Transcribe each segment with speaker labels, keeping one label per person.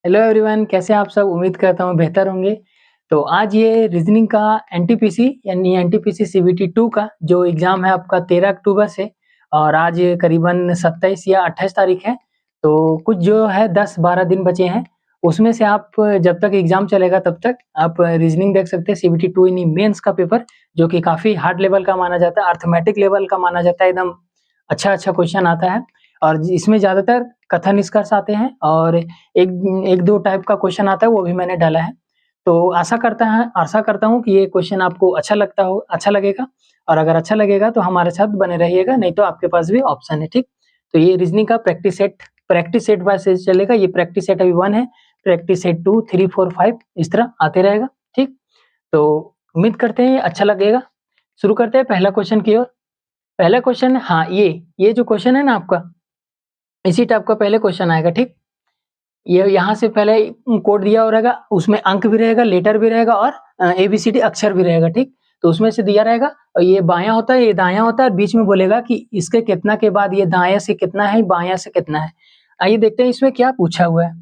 Speaker 1: Hello everyone, कैसे हैं आप सब? उम्मीद करता हूँ बेहतर होंगे। तो आज ये रीजनिंग का एनटीपीसी यानी एनटीपीसी सीबीटी 2 का जो एग्ज़ाम है आपका 13 अक्टूबर से और आज करीबन 27 या 28 तारीख है। तो कुछ जो है 10-12 दिन बचे हैं। उसमें से आप जब तक एग्ज़ाम चलेगा तब तक आप रीजनिंग देख सकते हैं सीबीटी 2 यानी मेंस का पेपर जो कि काफ़ी हार्ड लेवल का माना जाता है, अर्थमेटिक लेवल का माना जाता है, एकदम अच्छा-अच्छा क्वेश्चन आता है और इसमें ज़्यादातर कथन निष्कर्ष आते हैं और एक दो टाइप का क्वेश्चन आता है वो भी मैंने डाला है। तो आशा करता हूँ कि ये क्वेश्चन आपको अच्छा लगेगा और अगर अच्छा लगेगा तो हमारे साथ बने रहिएगा, नहीं तो आपके पास भी ऑप्शन है, ठीक? तो ये रीजनिंग का प्रैक्टिस सेट बाय सेट चलेगा। ये प्रैक्टिस सेट अभी 1 है, प्रैक्टिस सेट 2, 3, 4, 5 इस तरह आते रहेगा, ठीक? तो उम्मीद करते हैं ये अच्छा लगेगा। शुरू करते हैं पहला क्वेश्चन की ओर। पहला क्वेश्चन हाँ, ये जो क्वेश्चन है ना आपका, इसी टाइप का पहले क्वेश्चन आएगा, ठीक? ये यहाँ से पहले कोड दिया हो रहेगा, उसमें अंक भी रहेगा, लेटर भी रहेगा और एबीसीडी अक्षर भी रहेगा, ठीक? तो उसमें से दिया रहेगा और ये बायाँ होता है, ये दायाँ होता है और बीच में बोलेगा कि इसके कितना के बाद ये दायाँ से कितना है, बायाँ से कितना है। आइए देखते हैं इसमें क्या पूछा हुआ है।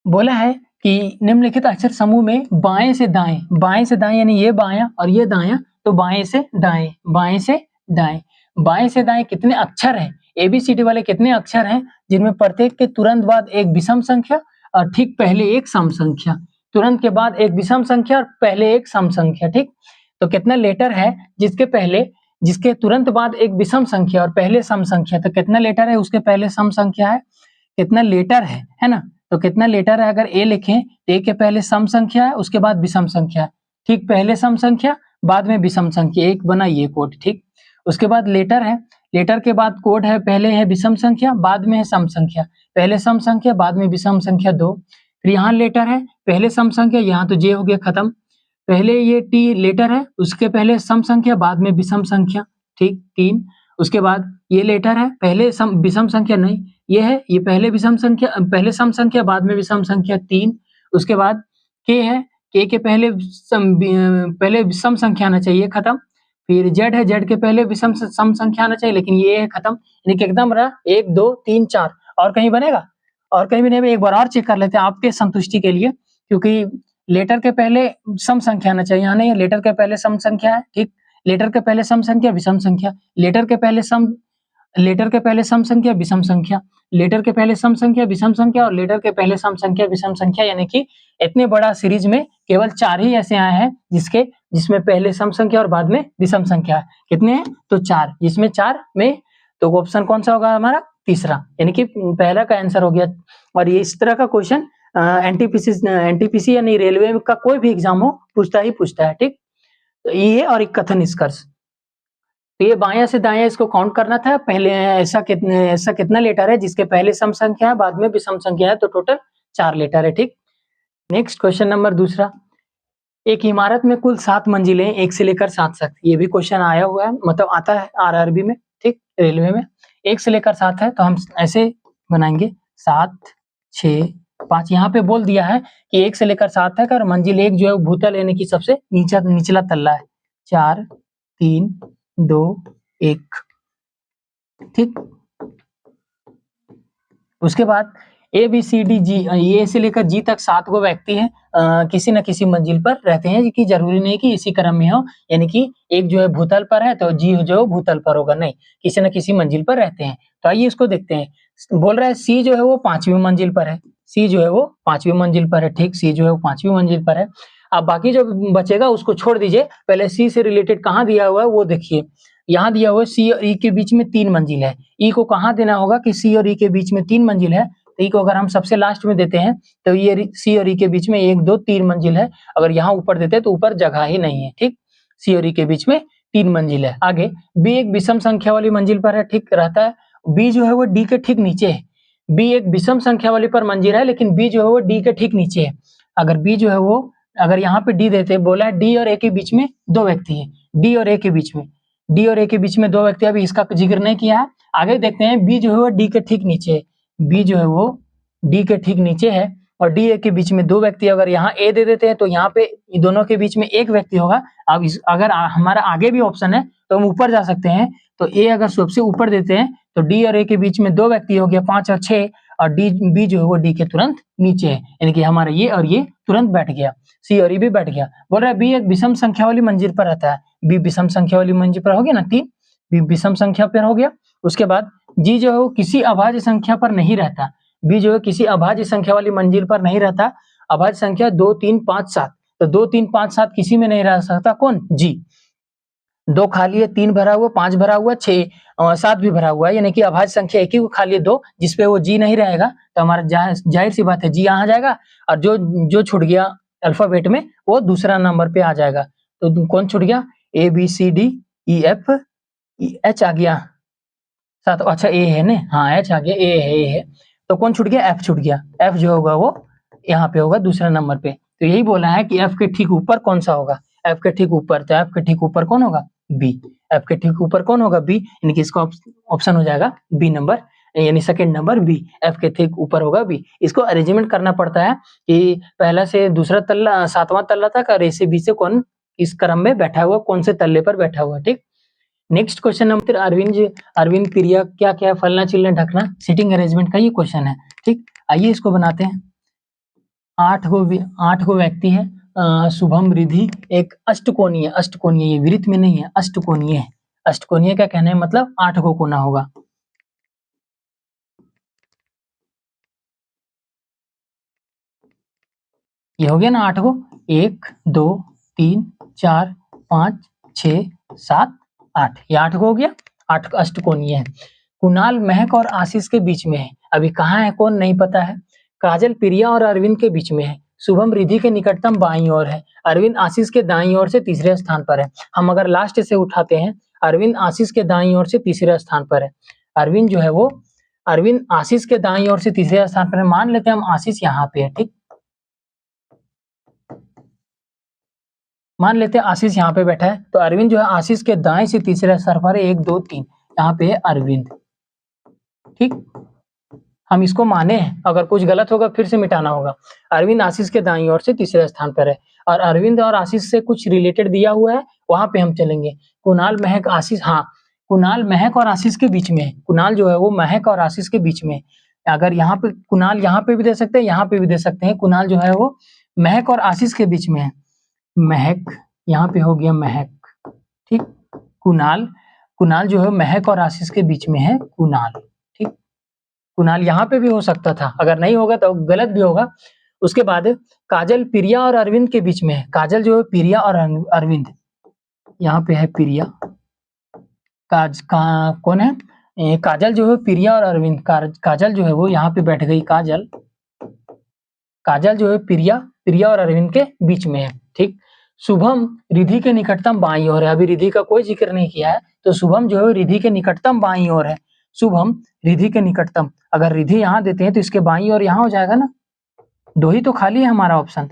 Speaker 1: बोला है कि निम्नलिखित अक्षर समूह में बाएँ से दाएँ यानी ये बायाँ और ये दायाँ, तो बाएँ से दाएँ, बाएँ से दाएँ। बाएँ से दाएँ कितने अक्षर हैं? एबीसीडी वाले कितने अक्षर हैं जिनमें प्रत्येक के तुरंत बाद एक विषम संख्या और ठीक पहले एक सम संख्या, तुरंत के बाद एक विषम संख्या और पहले एक सम संख्या, ठीक? तो कितना लेटर है जिसके तुरंत बाद एक विषम संख्या और पहले सम संख्या, तो कितना लेटर है उसके पहले सम संख्या है, कितना लेटर है ना? तो कितना लेटर है अगर ए लिखें तो ए के पहले सम संख्या है, उसके बाद विषम संख्या है, ठीक? पहले सम संख्या बाद में विषम संख्या, एक बना ये कोड, ठीक? उसके बाद लेटर है, लेटर के बाद कोड है, पहले है विषम संख्या बाद में है सम संख्या, पहले सम संख्या बाद में विषम संख्या 2। फिर यहाँ लेटर है, पहले सम संख्या, यहाँ तो जे हो गया खत्म, पहले ये टी लेटर है, उसके पहले सम संख्या बाद में विषम संख्या, ठीक? 3। उसके बाद ये लेटर है, पहले विषम संख्या नहीं, ये है, ये पहले सम संख्या बाद में विषम संख्या 3। उसके बाद के है, के के पहले विषम संख्या आना चाहिए, खत्म। फिर जेड है, जेड के पहले सम संख्या आना चाहिए, लेकिन ये है खत्म, यानी कि एकदम रहा 1, 2, 3, 4 और कहीं बनेगा? और कहीं भी नहीं। एक बार और चेक कर लेते हैं आपके संतुष्टि के लिए, क्योंकि लेटर के पहले सम संख्या आना चाहिए, यहाँ नहीं है, लेटर के पहले सम संख्या है, ठीक? लेटर के पहले सम संख्या, विषम संख्या, लेटर के पहले सम संख्या, विषम संख्या, लेटर के पहले सम संख्या, विषम संख्या और लेटर के पहले सम संख्या, विषम संख्या, यानी कि इतने बड़ा सीरीज में केवल 4 ही ऐसे आए हैं जिसमें पहले सम संख्या और बाद में विषम संख्या है। कितने हैं? तो 4, जिसमें 4 में तो ऑप्शन कौन सा होगा हमारा? तीसरा, यानी कि पहला का आंसर हो गया। और ये इस तरह का क्वेश्चन एनटीपीसी यानी रेलवे का कोई भी एग्जाम हो पूछता है, ठीक? तो ये और एक कथन निष्कर्ष। तो ये बायां से दायां इसको काउंट करना था, पहले ऐसा कितना लेटर है जिसके पहले सम संख्या है बाद में विषम संख्या है, तो टोटल 4 लेटर है, ठीक? नेक्स्ट क्वेश्चन नंबर दूसरा। एक इमारत में कुल 7 मंजिलें 1 से लेकर 7 तक, ये भी क्वेश्चन आया हुआ है, मतलब आता है आरआरबी में, ठीक? रेलवे में 1 से लेकर 7 है, तो हम ऐसे बनाएंगे 7, 6, 5। यहाँ पे बोल दिया है कि 1 से लेकर 7 तक और मंजिल 1 जो है भूतल यानी कि सबसे निचला तल्ला है। 4, 3, 2, 1, ठीक? उसके बाद ए बी सी डी जी, ए से लेकर जी तक 7 गो व्यक्ति हैं, किसी न किसी मंजिल पर रहते हैं, कि जरूरी नहीं कि इसी क्रम में हो, यानी कि एक जो है भूतल पर है तो जी जो है भूतल पर होगा, नहीं, किसी न किसी मंजिल पर रहते हैं। तो आइए इसको देखते हैं। बोल रहा है सी जो है वो 5वीं मंजिल पर है, सी जो है वो 5वीं मंजिल पर है, ठीक? सी जो है वो 5वीं मंजिल पर है। अब बाकी जो बचेगा उसको छोड़ दीजिए, पहले सी से रिलेटेड कहाँ दिया हुआ है वो देखिए। यहाँ दिया हुआ है सी और ई के बीच में 3 मंजिल है, ई को कहाँ देना होगा कि सी और ई के बीच में 3 मंजिल है, तो ई को अगर हम सबसे लास्ट में देते हैं तो ये सी और ई के बीच में 1, 2, 3 मंजिल है, अगर यहाँ ऊपर देते हैं तो ऊपर जगह ही नहीं है, ठीक? सी और ई के बीच में 3 मंजिल है। आगे बी एक विषम संख्या वाली मंजिल पर है, ठीक रहता है। बी जो है वो डी के ठीक नीचे है, बी एक विषम संख्या वाली पर मंजिल है, लेकिन बी जो है वो डी के ठीक नीचे है। अगर बी जो है वो, अगर यहाँ पे डी देते, बोला है डी और ए के बीच में 2 व्यक्ति है, डी और ए के बीच में, डी और ए के बीच में 2 व्यक्ति, अभी इसका जिक्र नहीं किया है। आगे देखते हैं, बी जो है वो डी के ठीक नीचे है, बी जो है वो डी के ठीक नीचे है और डी ए के बीच में 2 व्यक्ति, अगर यहाँ ए दे देते हैं तो यहाँ पे दोनों के बीच में 1 व्यक्ति होगा। अब अगर हमारा आगे भी ऑप्शन है तो हम ऊपर जा सकते हैं, तो ए अगर सबसे ऊपर देते हैं तो डी और ए के बीच में 2 व्यक्ति हो गया, 5 और 6, और डी बी जो है वो डी के तुरंत नीचे है, यानी कि हमारा ये और ये तुरंत बैठ गया, सी और ये भी बैठ गया। बोल रहा है बी एक विषम संख्या वाली मंजिल पर रहता है, बी विषम संख्या वाली मंजिल पर हो गया ना 3, बी विषम संख्या पर हो गया। उसके बाद जी जो है वो किसी अभाज्य संख्या पर नहीं रहता, बी जो है किसी अभाज्य संख्या वाली मंजिल पर नहीं रहता। अभाज्य संख्या 2, 3, 5, 7, तो 2, 3, 5, 7 किसी में नहीं रह सकता, कौन? जी। 2 खाली है, 3 भरा हुआ, 5 भरा हुआ, 6 7 भी भरा हुआ है, यानी कि अभाज्य संख्या एक ही को खाली है 2, जिसपे वो जी नहीं रहेगा, तो हमारा जाहिर सी बात है जी यहाँ आ जाएगा, और जो छूट गया अल्फाबेट में वो दूसरा नंबर पे आ जाएगा। तो कौन छूट गया? A B C D E F H आ गया साथ, अच्छा ए है ना, हाँ एच आ गया, ए है, तो कौन छूट गया? एफ छूट गया। एफ जो होगा वो यहाँ पे होगा दूसरा नंबर पे। तो यही बोला है कि एफ के ठीक ऊपर कौन सा होगा, एफ के ठीक ऊपर, तो एफ के ठीक ऊपर कौन होगा? बी। एफ के ठीक ऊपर कौन होगा? बी, यानी कि इसका ऑप्शन हो जाएगा बी नंबर, यानी सेकंड नंबर बी, एफ के ठीक ऊपर होगा बी। इसको अरेंजमेंट करना पड़ता है कि पहला से दूसरा तल्ला, 7वां तल्ला तक, और ए से बी से कौन इस क्रम में बैठा हुआ, कौन से तल्ले पर बैठा हुआ। ठीक, नेक्स्ट क्वेश्चन नंबर अरविंद प्रिया क्या क्या फलना चिलना ढकना, सीटिंग अरेंजमेंट का ये क्वेश्चन है। ठीक, आइए इसको बनाते हैं। 8 गो व्यक्ति है, शुभम रिधि, एक अष्टकोणीय, ये वृत्त में नहीं है, अष्टकोणीय है। अष्टकोणीय का कहना है मतलब 8 गो कोना होगा। ये हो गया ना 8 गो, 1 2 3 4 5 6 7 8, ये 8 गो हो गया, 8 अष्टकोणीय है। कुणाल महक और आशीष के बीच में है, अभी कहाँ है कौन नहीं पता है। काजल प्रिया और अरविंद के बीच में है, शुभम रिधि के निकटतम बाईं ओर है, अरविंद आशीष के दाईं ओर से तीसरे स्थान पर है। हम अगर लास्ट से उठाते हैं, अरविंद आशीष के दाईं ओर से तीसरे स्थान पर है। अरविंद जो है वो अरविंद आशीष के दाईं ओर से तीसरे स्थान पर है, मान लेते हैं हम आशीष यहाँ पे है। ठीक, मान लेते हैं आशीष यहाँ पे बैठा है, तो अरविंद जो है आशीष के दाएं से तीसरे स्थान पर है, 1 2 3, यहाँ पे है अरविंद। ठीक, हम इसको माने हैं, अगर कुछ गलत होगा फिर से मिटाना होगा। अरविंद आशीष के दाईं ओर से तीसरे स्थान पर है, और अरविंद और आशीष से कुछ रिलेटेड दिया हुआ है, वहां पे हम चलेंगे। कुणाल महक आशीष, हाँ कुणाल महक और आशीष के बीच में है, कुणाल जो है वो महक और आशीष के बीच में, अगर यहाँ पे कुणाल यहाँ पे भी दे सकते हैं, यहाँ पे भी दे सकते हैं। कुणाल जो है वो महक और आशीष के बीच में है, महक यहाँ पे हो गया महक। ठीक, कुणाल जो है महक और आशीष के बीच में है, कुणाल। ठीक, कुणाल यहाँ पे भी हो सकता था, अगर नहीं होगा तो गलत भी होगा। उसके बाद काजल प्रिया और अरविंद के बीच में है, काजल जो है प्रिया और अरविंद, यहाँ पे है प्रिया, कौन है? काजल जो है प्रिया और अरविंद, काजल जो है वो यहाँ पे बैठ गई, काजल जो है प्रिया और अरविंद के बीच में है। ठीक, शुभम रिधि के निकटतम बाईं ओर है, अभी रिधि का कोई जिक्र नहीं किया है, तो शुभम जो है रिधि के निकटतम बाईं ओर है। शुभम रिधि के निकटतम, अगर रिधि यहाँ देते हैं तो इसके बाईं ओर यहाँ हो जाएगा ना, 2 ही तो खाली है हमारा ऑप्शन।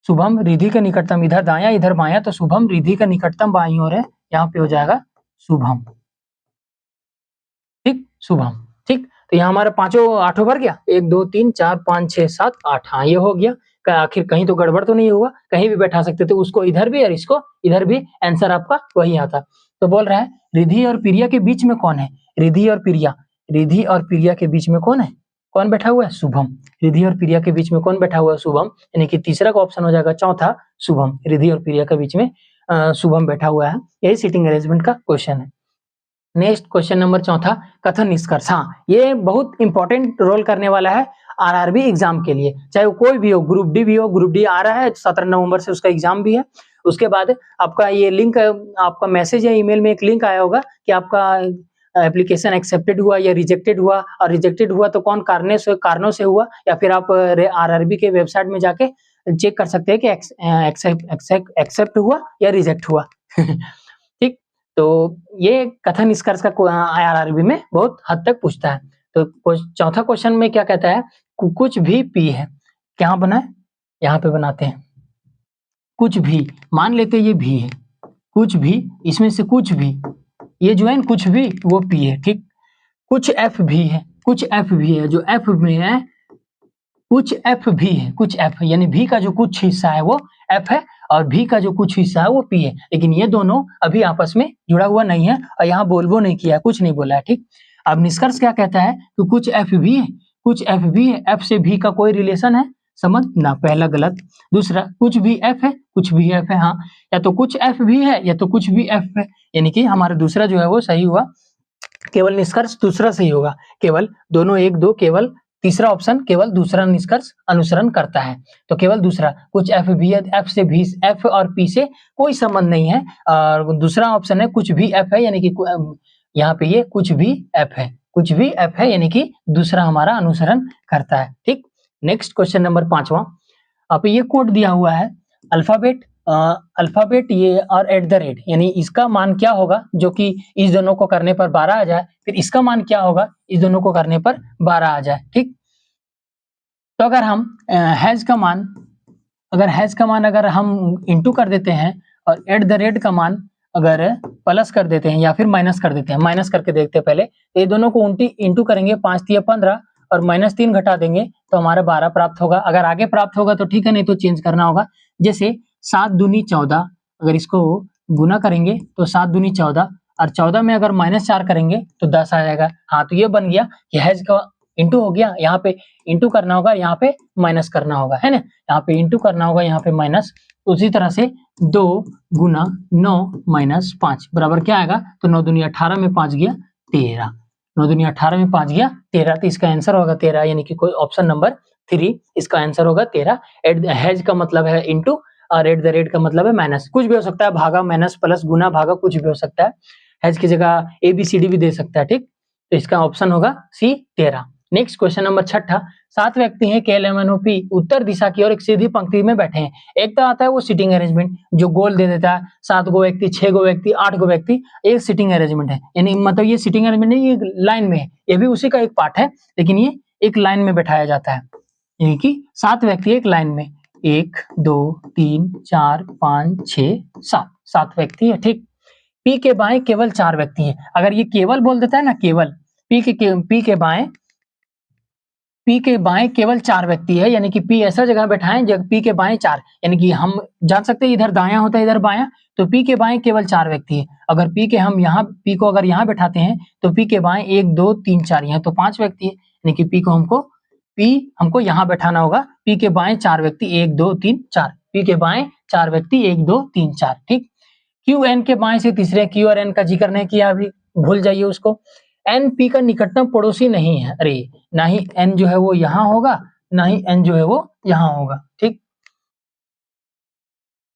Speaker 1: शुभम रिधि के निकटतम, इधर दाया इधर बाया, तो शुभम रिधि का निकटतम बाईं ओर है, यहाँ पे हो जाएगा शुभम। ठीक, शुभम। ठीक, तो यहाँ हमारा 8 भर गया, 1 2 3 4 5 6 7 8, हाँ ये हो गया। आखिर कहीं तो गड़बड़ तो नहीं हुआ, कहीं भी बैठा सकते थे, उसको इधर भी और इसको इधर भी, आंसर आपका वही आता। तो बोल रहा है रिधि और प्रिया के बीच में कौन है? रिधि और प्रिया के बीच में कौन है? कौन बैठा हुआ है? शुभम। रिधि और प्रिया के बीच में कौन बैठा हुआ है? शुभम, यानी कि तीसरा का ऑप्शन हो जाएगा चौथा, शुभम। रिधि और प्रिया के बीच में शुभम बैठा हुआ है, यही सीटिंग अरेंजमेंट का क्वेश्चन है। नेक्स्ट क्वेश्चन नंबर चौथा, कथन निष्कर्ष। हाँ, ये बहुत इंपॉर्टेंट रोल करने वाला है आरआरबी एग्जाम के लिए, चाहे वो कोई भी हो, ग्रुप डी भी हो, ग्रुप डी आ रहा है 17 नवंबर से, उसका एग्जाम भी है। उसके बाद आपका ये लिंक, आपका मैसेज या ईमेल में एक लिंक आया होगा कि आपका एप्लीकेशन एक्सेप्टेड हुआ या रिजेक्टेड हुआ, और रिजेक्टेड हुआ तो कौन कारणों से हुआ, या फिर आप आरआरबी के वेबसाइट में जाके चेक कर सकते हैं कि एक्सेप्ट हुआ या रिजेक्ट हुआ। ठीक, तो ये कथन निष्कर्ष का आरआरबी में बहुत हद तक पूछता है। तो चौथा क्वेश्चन में क्या कहता है, कुछ भी पी है, क्या बना है, यहाँ पे बनाते हैं कुछ भी, मान लेते ये भी है, कुछ भी, इसमें से कुछ भी, ये जो है कुछ भी वो पी है। ठीक, कुछ एफ भी है, जो एफ में है, कुछ एफ भी है, कुछ एफ, यानी भी का जो कुछ हिस्सा है वो एफ है, और भी का जो कुछ हिस्सा है वो पी है, लेकिन ये दोनों अभी आपस में जुड़ा हुआ नहीं है, और यहाँ बोलवो नहीं किया, कुछ नहीं बोला है। ठीक, अब निष्कर्ष क्या कहता है कि कुछ एफ भी है, कुछ एफ भी है, एफ से भी का कोई रिलेशन है, समझ ना, पहला गलत। दूसरा, कुछ भी एफ है, कुछ भी एफ है, हाँ, या तो कुछ एफ भी है या तो कुछ भी एफ है, यानी कि हमारा दूसरा जो है वो सही हुआ, केवल निष्कर्ष दूसरा सही होगा, केवल दोनों एक दो, केवल तीसरा ऑप्शन केवल दूसरा निष्कर्ष अनुसरण करता है, तो केवल दूसरा, कुछ एफ भी है, एफ से भी, एफ और पी से कोई संबंध नहीं है, और दूसरा ऑप्शन है कुछ भी एफ है, यानी कि यहाँ पे ये कुछ भी एफ है, कुछ भी एफ है, यानी कि दूसरा हमारा अनुसरण करता है, ठीक। नेक्स्ट क्वेश्चन नंबर 5वां, आप ये कोड दिया हुआ है, अल्फाबेट, अल्फाबेट ये और एट द रेट, यानी इसका मान क्या होगा जो कि इस दोनों को करने पर 12 आ जाए, फिर इसका मान क्या होगा इस दोनों को करने पर 12 आ जाए, ठीक। तो अगर हम हैज का मान, अगर हम इंटू कर देते हैं और एट द रेट का मान अगर प्लस कर देते हैं या फिर माइनस कर देते हैं, माइनस करके देखते हैं पहले, तो ये दोनों को इंटू करेंगे, 5 तिया 15 और -3 घटा देंगे तो हमारा 12 प्राप्त होगा। अगर आगे प्राप्त होगा तो ठीक है, नहीं तो चेंज करना होगा। जैसे 7 दूनी 14, अगर इसको गुना करेंगे तो 7 दूनी 14 और 14 में अगर -4 करेंगे तो 10 आ जाएगा। हाँ, तो ये बन गया कि हैज का इंटू हो गया, यहाँ पे इंटू करना होगा, यहाँ पे माइनस करना होगा, है ना, यहाँ पे इंटू करना होगा, यहाँ पे माइनस। उसी तरह से 2 गुना 9 माइनस 5 बराबर क्या आएगा, तो 9 दूनी 18 में 5 गया 13, 9 दूनी 18 में 5 गया 13, तो इसका आंसर होगा 13, यानी कि कोई ऑप्शन नंबर 3 इसका आंसर होगा 13। एट हैज का मतलब है इंटू और एट द रेट का मतलब है माइनस, कुछ भी हो सकता है, भागा माइनस प्लस गुना भागा कुछ भी हो सकता है, हैज की जगह ABCD भी दे सकता है, ठीक। तो इसका ऑप्शन होगा C 13। नेक्स्ट क्वेश्चन नंबर 6, 7 व्यक्ति हैं KLMNOP उत्तर दिशा की ओर एक सीधी पंक्ति में बैठे हैं। एक तो आता है वो सिटिंग अरेंजमेंट जो गोल दे देता है, 7 गो व्यक्ति, 6 गो व्यक्ति, 8 गो व्यक्ति, एक सिटिंग अरेंजमेंट है, यानी मतलब ये सिटिंग अरेंजमेंट नहीं, ये लाइन में है, ये भी उसी का एक पार्ट है, लेकिन ये एक लाइन में बैठाया जाता है, यानी कि 7 व्यक्ति एक लाइन में, 1 2 3 4 5 6 7, 7 व्यक्ति है, ठीक। P के बाएं केवल 4 व्यक्ति हैं, अगर ये केवल बोल देता है ना, केवल P के बाएं केवल 4 व्यक्ति है, यानी कि P ऐसा जगह बैठाएं जब P के बाएं 4, यानी कि हम जान सकते हैं इधर दायां होता है इधर बायां, तो P के बाएं केवल 4 व्यक्ति है। अगर P के हम यहाँ P को अगर यहाँ बैठाते हैं तो P के बाएं 1 2 3 4, यहाँ तो 5 व्यक्ति है, यानी कि P हमको यहाँ बैठाना होगा, P के बाएं 4 व्यक्ति 1 2 3 4, P के बाएं 4 व्यक्ति 1 2 3 4, ठीक। QN के बाएं से तीसरे, Q और N का जिक्र नहीं किया अभी, भूल जाइए उसको। N P का निकटतम पड़ोसी नहीं है, अरे ना ही N जो है वो यहाँ होगा, ना ही N जो है वो यहाँ होगा, ठीक।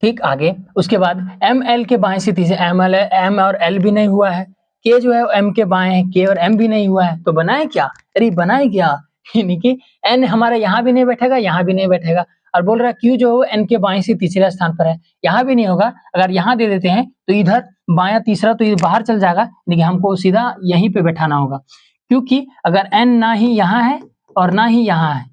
Speaker 1: ठीक, आगे उसके बाद ML के बाएं से तीसरे, M और L भी नहीं हुआ है, K जो है M के बाएं है, K और M भी नहीं हुआ है, तो बनाए क्या, अरे बनाए क्या, यानी कि N हमारा यहाँ भी नहीं बैठेगा, यहाँ भी नहीं बैठेगा, और बोल रहा है Q जो है N के बाएं से तीसरे स्थान पर है, यहाँ भी नहीं होगा, अगर यहाँ दे देते हैं तो इधर बायां तीसरा तो ये बाहर चल जाएगा, लेकिन हमको सीधा यहीं पे बैठाना होगा, क्योंकि अगर N ना ही यहाँ है और ना ही यहाँ है,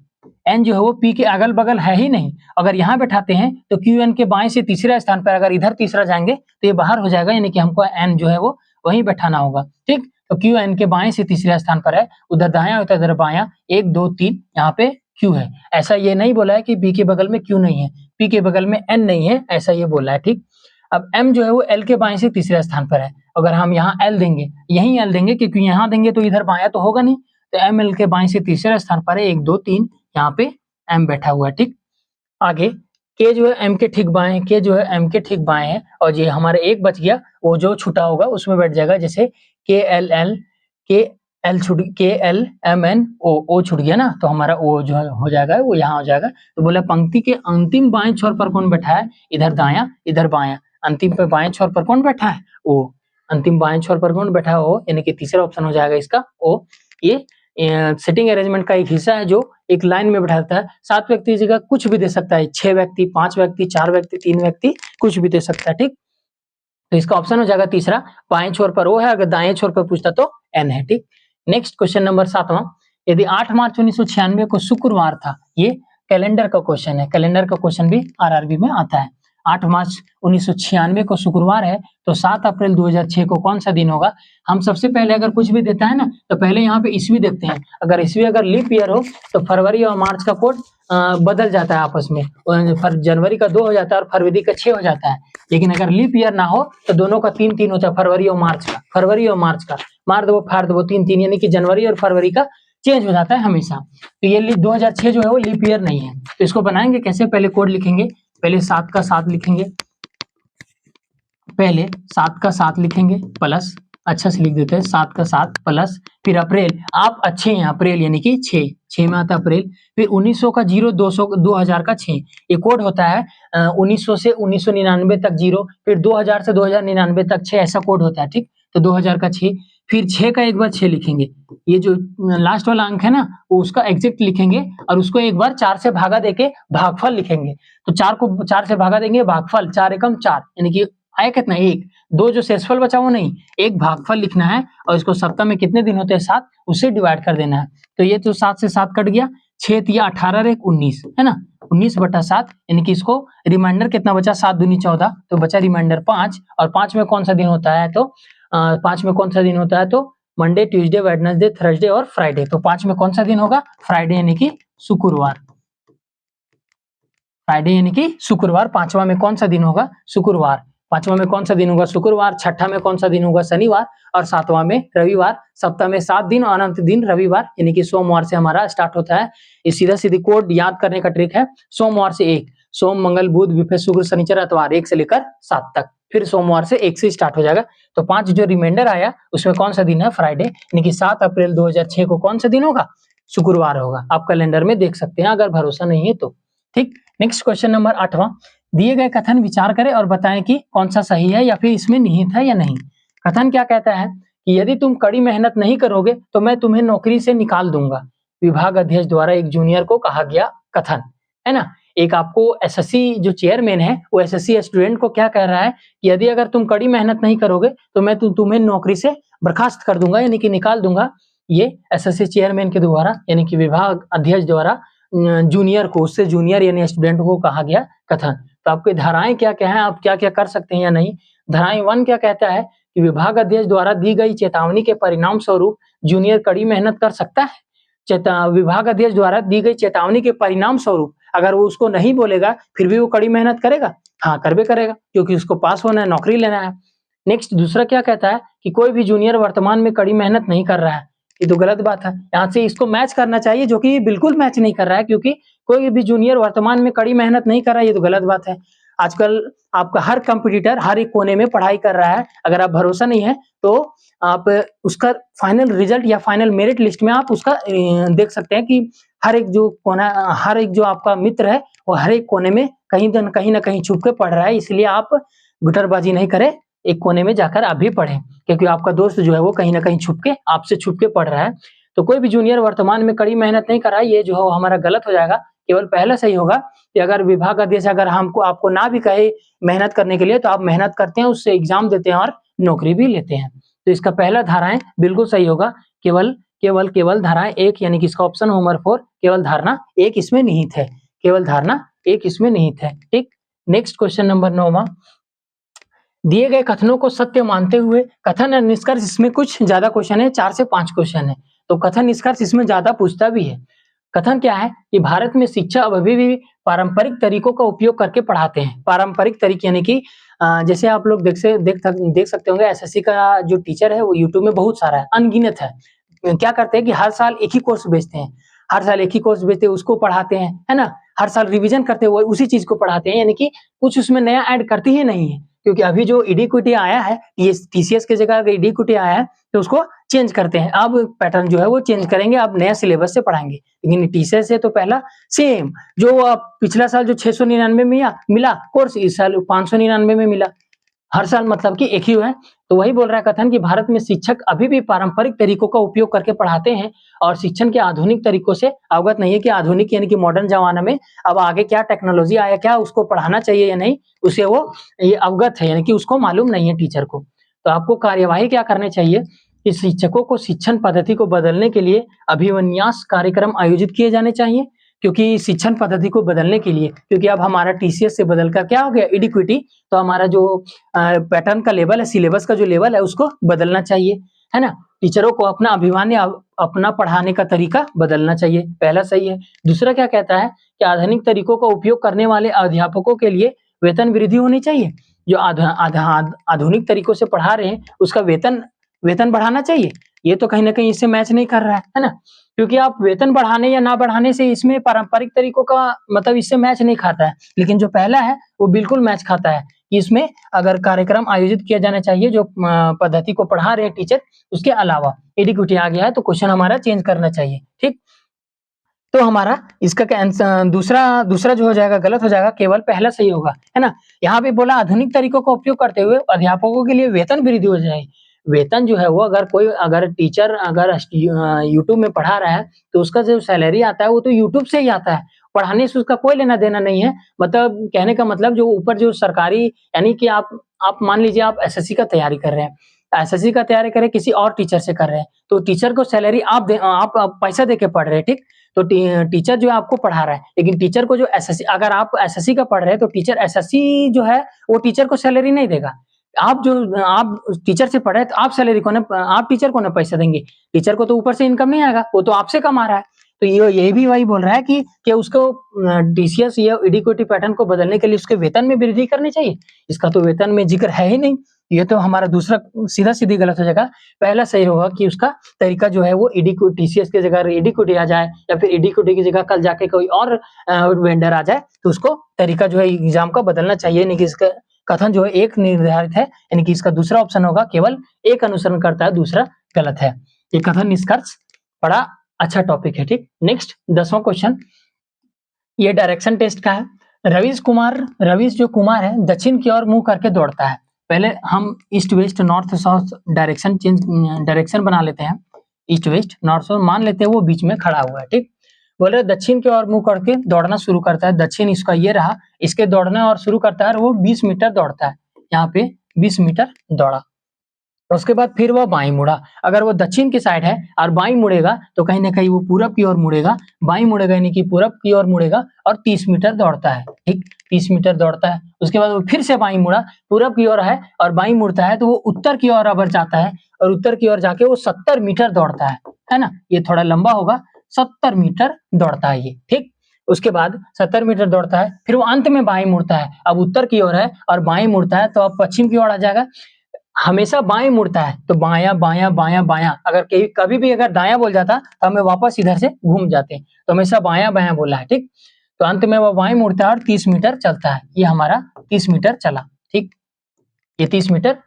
Speaker 1: N जो है वो P के अगल बगल है ही नहीं, अगर यहाँ बैठाते हैं तो QN के बाएं से तीसरे स्थान पर, अगर इधर तीसरा जाएंगे तो ये बाहर हो जाएगा, यानी कि हमको N जो है वो वहीं बैठाना होगा, ठीक। तो QN के बाएं से तीसरे स्थान पर है, उधर दायां होता है इधर बायां, 1 2 3 यहाँ पे Q है, ऐसा ये नहीं बोला है कि P के बगल में Q नहीं है, P के बगल में N नहीं है, ऐसा ये बोला है, ठीक। अब M जो है वो L के बाएं से तीसरे स्थान पर है, अगर हम यहाँ L देंगे, यहीं L देंगे, क्योंकि यहाँ देंगे तो इधर बायां तो होगा नहीं, तो ML के बाएं से तीसरे स्थान पर है, 1 2 3 यहाँ पे M बैठा हुआ है, ठीक। आगे K जो है M के ठीक बाएं है, K जो है M के ठीक बाएं है, और ये हमारे एक बच गया, वो जो छूटा होगा उसमें बैठ जाएगा, जैसे KLMNO छूट गया ना, तो हमारा O जो हो जाएगा वो यहाँ हो जाएगा। तो बोला पंक्ति के अंतिम बाएं छोर पर कौन बैठा है, इधर दायां इधर बायां, अंतिम पे बाएं छोर पर कौन बैठा है, O, अंतिम बाएं छोर पर कौन बैठा है, O, यानी कि तीसरा ऑप्शन हो जाएगा इसका O। ये सिटिंग अरेंजमेंट का एक हिस्सा है जो एक लाइन में बैठाता है, 7 व्यक्ति की जगह कुछ भी दे सकता है, 6 व्यक्ति, 5 व्यक्ति, 4 व्यक्ति, 3 व्यक्ति, कुछ भी दे सकता है, ठीक। तो इसका ऑप्शन हो जाएगा तीसरा, बाएं छोर पर O है, अगर दाएं छोर पर पूछता तो N है, ठीक। नेक्स्ट क्वेश्चन नंबर 7वां, यदि 8 मार्च 1996 को शुक्रवार था, ये कैलेंडर का क्वेश्चन है, कैलेंडर का क्वेश्चन भी RRB में आता है। 8 मार्च 1996 को शुक्रवार है, तो 7 अप्रैल 2006 को कौन सा दिन होगा? हम सबसे पहले अगर कुछ भी देता है ना, तो पहले यहाँ पे ईस्वी देखते हैं। अगर ईस्वी अगर लीप ईयर हो, तो फरवरी और मार्च का कोड बदल जाता है आपस में। जनवरी का 2 हो जाता है और फरवरी का 6 हो जाता है। लेकिन अगर लीप ईयर ना हो, तो दोनों का 3-3 होता है, फरवरी और मार्च का। फरवरी और मार्च का मार दो, फाड़ दो, 3-3, यानी कि जनवरी और फरवरी का चेंज हो जाता है हमेशा। तो ये 2006 जो है वो लीप ईयर नहीं है। तो इसको बनाएंगे कैसे? पहले कोड लिखेंगे, पहले 7 का 7 लिखेंगे, पहले 7 का 7 लिखेंगे प्लस, अच्छा से लिख देते हैं, 7 का 7 प्लस, फिर अप्रैल, आप अच्छे हैं, अप्रैल यानी कि 6 में आता है अप्रैल, फिर 1900 का 0, 200 2000 का 6, ये कोड होता है 1900 से 1999 तक 0, फिर 2000 से 2099 तक 6, ऐसा कोड होता है, ठीक। तो 2000 का 6, फिर 6 का एक बार 6 लिखेंगे, ये जो लास्ट वाला अंक है ना, वो उसका एग्जैक्ट लिखेंगे और उसको एक बार 4 से भागा देके भागफल लिखेंगे। तो 4 को 4 से भागा देंगे, भागफल 4 एकम 4, यानी कि आया कितना? 1। 2 जो शेषफल बचा वो नहीं, एक भागफल लिखना है और इसको सप्ताह में कितने दिन होते हैं? 7, उससे डिवाइड कर देना है। तो ये तो 7 से 7 कट गया, 6 तिया 18 और 1 19, है ना, 19/7, यानी कि इसको रिमाइंडर कितना बचा? 7 दूनी 14, तो बचा रिमाइंडर 5। और 5 में कौन सा दिन होता है? तो 5 में कौन सा दिन होता है? तो मंडे, ट्यूसडे, वेडनेसडे, थर्सडे और फ्राइडे। तो 5 में कौन सा दिन होगा? फ्राइडे, यानी कि शुक्रवार। फ्राइडे यानी कि शुक्रवार। 5वां में कौन सा दिन होगा? शुक्रवार। 5वां में कौन सा दिन होगा? शुक्रवार। 6ठा में कौन सा दिन होगा? शनिवार। और 7वां में रविवार। सप्ताह में 7 दिन और अंत दिन रविवार, यानी कि सोमवार से हमारा स्टार्ट होता है। ये सीधा सीधी कोड याद करने का ट्रिक है। सोमवार से 1, सोम, मंगल, बुध, बृहस्पति, शुक्र, शनिचर, इतवार, 1 से लेकर 7 तक। फिर सोमवार से 1 से स्टार्ट हो जाएगा। तो 5 जो रिमाइंडर आया उसमें कौन सा दिन है? फ्राइडे, यानी कि 7 अप्रैल 2006 को कौन सा दिन होगा? शुक्रवार होगा। आप कैलेंडर में देख सकते हैं अगर भरोसा नहीं है तो, ठीक। नेक्स्ट क्वेश्चन नंबर 8वां, दिए गए कथन विचार करें और बताएं कि कौन सा सही है या फिर इसमें निहित है या नहीं। कथन क्या कहता है कि यदि तुम कड़ी मेहनत नहीं करोगे तो मैं तुम्हें नौकरी से निकाल दूंगा। विभाग अध्यक्ष द्वारा एक जूनियर को कहा गया कथन, है ना। एक आपको एसएससी जो चेयरमैन है वो एसएससी स्टूडेंट को क्या कह रहा है कि यदि अगर तुम कड़ी मेहनत नहीं करोगे तो मैं तुम्हें नौकरी से बर्खास्त कर दूंगा, यानी कि निकाल दूंगा। ये एसएससी चेयरमैन के द्वारा, यानी कि विभाग अध्यक्ष द्वारा जूनियर को, उससे जूनियर यानी स्टूडेंट को कहा गया कथन। तो आपकी धाराएं क्या क्या है, आप क्या क्या कर सकते हैं या नहीं। धाराएं 1 क्या कहता है कि विभाग अध्यक्ष द्वारा दी गई चेतावनी के परिणाम स्वरूप जूनियर कड़ी मेहनत कर सकता है। विभाग अध्यक्ष द्वारा दी गई चेतावनी के परिणाम स्वरूप अगर वो उसको नहीं बोलेगा फिर भी वो कड़ी मेहनत करेगा? हाँ, करबे करेगा, क्योंकि उसको पास होना है, नौकरी लेना है। नेक्स्ट दूसरा क्या कहता है कि कोई भी जूनियर वर्तमान में कड़ी मेहनत नहीं कर रहा है। ये तो गलत बात है, यहाँ से इसको मैच करना चाहिए, जो कि बिल्कुल मैच नहीं कर रहा है, क्योंकि कोई भी जूनियर वर्तमान में कड़ी मेहनत नहीं कर रहा है, ये तो गलत बात है। आजकल आपका हर कंपटीटर हर एक कोने में पढ़ाई कर रहा है। अगर आप भरोसा नहीं है तो आप उसका फाइनल रिजल्ट या फाइनल मेरिट लिस्ट में आप उसका देख सकते हैं कि हर एक जो कोना, हर एक जो आपका मित्र है वो हर एक कोने में कहीं ना कहीं छुप के पढ़ रहा है। इसलिए आप गुटरबाजी नहीं करें, एक कोने में जाकर आप भी पढ़ें, क्योंकि आपका दोस्त जो है वो कहीं ना कहीं छुप के आपसे छुप के पढ़ रहा है। तो कोई भी जूनियर वर्तमान में कड़ी मेहनत नहीं कर रहा है, ये जो है वो हमारा गलत हो जाएगा। केवल पहला सही होगा कि अगर विभाग अध्यक्ष अगर हमको आपको ना भी कहे मेहनत करने के लिए तो आप मेहनत करते हैं, उससे एग्जाम देते हैं और नौकरी भी लेते हैं। तो इसका पहला धाराएं बिल्कुल सही होगा। केवल धाराएं 1, यानी कि इसका ऑप्शन नंबर 4, केवल धारणा 1 इसमें निहित है। केवल धारणा 1 इसमें निहित है, ठीक। नेक्स्ट क्वेश्चन नंबर 9वां, दिए गए कथनों को सत्य मानते हुए कथन और निष्कर्ष, इसमें कुछ ज्यादा क्वेश्चन है, 4 से 5 क्वेश्चन है, तो कथन निष्कर्ष इसमें ज्यादा पूछता भी है। कथन क्या है कि भारत में शिक्षा अब अभी भी पारंपरिक तरीकों का उपयोग करके पढ़ाते हैं। पारंपरिक तरीके यानी कि जैसे आप लोग देख सकते होंगे, एसएससी का जो टीचर है वो यूट्यूब में बहुत सारा है, अनगिनत है। क्या करते हैं कि हर साल एक ही कोर्स बेचते हैं, हर साल एक ही कोर्स बेचते हैं, उसको पढ़ाते हैं, है ना। हर साल रिवीजन करते हुए उसी चीज को पढ़ाते हैं, यानी कि कुछ उसमें नया ऐड करती ही नहीं है। क्योंकि अभी जो इडीक्विटी आया है, ये टीसीएस की जगह अगर इडीक्विटी आया है तो उसको चेंज करते हैं। अब पैटर्न जो है वो चेंज करेंगे, अब नया सिलेबस से पढ़ाएंगे। लेकिन टीसीएस से तो पहला सेम जो पिछला साल जो 699 में मिला कोर्स, इस साल 599 में मिला। हर साल मतलब कि एक ही है। तो वही बोल रहा है कथन कि भारत में शिक्षक अभी भी पारंपरिक तरीकों का उपयोग करके पढ़ाते हैं और शिक्षण के आधुनिक तरीकों से अवगत नहीं है कि आधुनिक यानी कि मॉडर्न जमाना में अब आगे क्या टेक्नोलॉजी आया, क्या उसको पढ़ाना चाहिए या नहीं, उसे वो ये अवगत है, यानी कि उसको मालूम नहीं है टीचर को। तो आपको कार्यवाही क्या करनी चाहिए कि शिक्षकों को शिक्षण पद्धति को बदलने के लिए अभिविन्यास कार्यक्रम आयोजित किए जाने चाहिए। क्योंकि शिक्षण पद्धति को बदलने के लिए, क्योंकि अब हमारा टीसीएस से बदलकर क्या हो गया, एडिक्विटी, तो हमारा जो पैटर्न का लेवल है, सिलेबस का जो लेवल है उसको बदलना चाहिए, है ना। टीचरों को अपना अभिमान या अपना पढ़ाने का तरीका बदलना चाहिए, पहला सही है। दूसरा क्या कहता है कि आधुनिक तरीकों का उपयोग करने वाले अध्यापकों के लिए वेतन वृद्धि होनी चाहिए। जो आधुनिक तरीकों से पढ़ा रहे हैं उसका वेतन बढ़ाना चाहिए। ये तो कहीं ना कहीं इससे मैच नहीं कर रहा है ना, क्योंकि आप वेतन बढ़ाने या ना बढ़ाने से इसमें पारंपरिक तरीकों का मतलब इससे मैच नहीं खाता है। लेकिन जो पहला है वो बिल्कुल मैच खाता है कि इसमें अगर कार्यक्रम आयोजित किया जाना चाहिए जो पद्धति को पढ़ा रहे हैं टीचर, उसके अलावा एडिक्विटी आ गया है तो क्वेश्चन हमारा चेंज करना चाहिए, ठीक। तो हमारा इसका दूसरा जो हो जाएगा गलत हो जाएगा, केवल पहला सही होगा, है ना। यहाँ पे बोला आधुनिक तरीकों का उपयोग करते हुए अध्यापकों के लिए वेतन वृद्धि हो जाए। वेतन जो है वो अगर टीचर यूट्यूब में पढ़ा रहा है तो उसका जो सैलरी आता है वो तो यूट्यूब से ही आता है, पढ़ाने से उसका कोई लेना देना नहीं है। मतलब कहने का मतलब जो ऊपर जो सरकारी, यानी कि आप मान लीजिए आप एसएससी का तैयारी कर रहे हैं, एसएससी का तैयारी कर रहे हैं किसी और टीचर से कर रहे हैं, तो टीचर को सैलरी आप पैसा दे के पढ़ रहे हैं, ठीक। तो टीचर जो है आपको पढ़ा रहा है, लेकिन टीचर को जो एसएससी, अगर आप एसएससी का पढ़ रहे हैं तो टीचर एसएससी जो है वो टीचर को सैलरी नहीं देगा। आप टीचर से पढ़ रहे हैं तो आप टीचर को ना पैसा देंगे, टीचर को तो ऊपर से इनकम नहीं आएगा, वो तो आपसे कमा रहा है। तो ये भी वही बोल रहा है कि उसको टीसीएस या एडिक्विटी पैटर्न को बदलने के लिए उसके वेतन में वृद्धि करनी चाहिए। इसका तो वेतन में जिक्र है ही नहीं, ये तो हमारा दूसरा सीधा-सीधी गलत हो जाएगा। पहला सही होगा कि उसका तरीका जो है वो टीसीएस की जगह एडिक्विटी आ जाए, या फिर एडिक्विटी की जगह कल जाके कोई और वेंडर आ जाए, तो उसको तरीका जो है एग्जाम का बदलना चाहिए। नहीं कि इसका कथन जो है एक निर्धारित है, यानी कि इसका दूसरा ऑप्शन होगा केवल एक अनुसरण करता है, दूसरा गलत है। ये कथन निष्कर्ष बड़ा अच्छा टॉपिक है, ठीक। नेक्स्ट 10वां क्वेश्चन, ये डायरेक्शन टेस्ट का है। रवीश जो कुमार है दक्षिण की ओर मुंह करके दौड़ता है। पहले हम east west north south direction बना लेते हैं। ईस्ट वेस्ट नॉर्थ साउथ मान लेते हैं वो बीच में खड़ा हुआ है, ठीक। बोल रहे दक्षिण की ओर मुंह करके दौड़ना शुरू करता है, दक्षिण इसका ये रहा, इसके दौड़ना और शुरू करता है और वो 20 मीटर दौड़ता है। यहाँ पे 20 मीटर दौड़ा, उसके बाद फिर वह बाईं मुड़ा। अगर वो दक्षिण की साइड है और बाईं मुड़ेगा तो कहीं ना कहीं वो पूरब की ओर मुड़ेगा, बाईं मुड़ेगा यानी कि पूरब की ओर मुड़ेगा और 30 मीटर दौड़ता है, ठीक। 30 मीटर दौड़ता है, उसके बाद वो फिर से बाईं मुड़ा, पूरब की ओर है और बाईं मुड़ता है तो वो उत्तर की ओर अबर जाता है और उत्तर की ओर जाके वो 70 मीटर दौड़ता है ना। ये थोड़ा लंबा होगा, 70 मीटर दौड़ता है ये, ठीक। उसके बाद 70 मीटर दौड़ता है, फिर वो अंत में बाईं मुड़ता है। अब उत्तर की ओर है और बाईं मुड़ता है तो अब पश्चिम की ओर आ जाएगा। हमेशा बाएं मुड़ता है तो बायां बायां बायां बायां, अगर कभी भी अगर दायां बोल जाता तो हमें वापस इधर से घूम जाते, तो हमेशा बायां बायां बोला है, ठीक। तो अंत में वो बाएं मुड़ता है और 30 मीटर चलता है। ये हमारा 30 मीटर चला, ठीक। ये 30 मीटर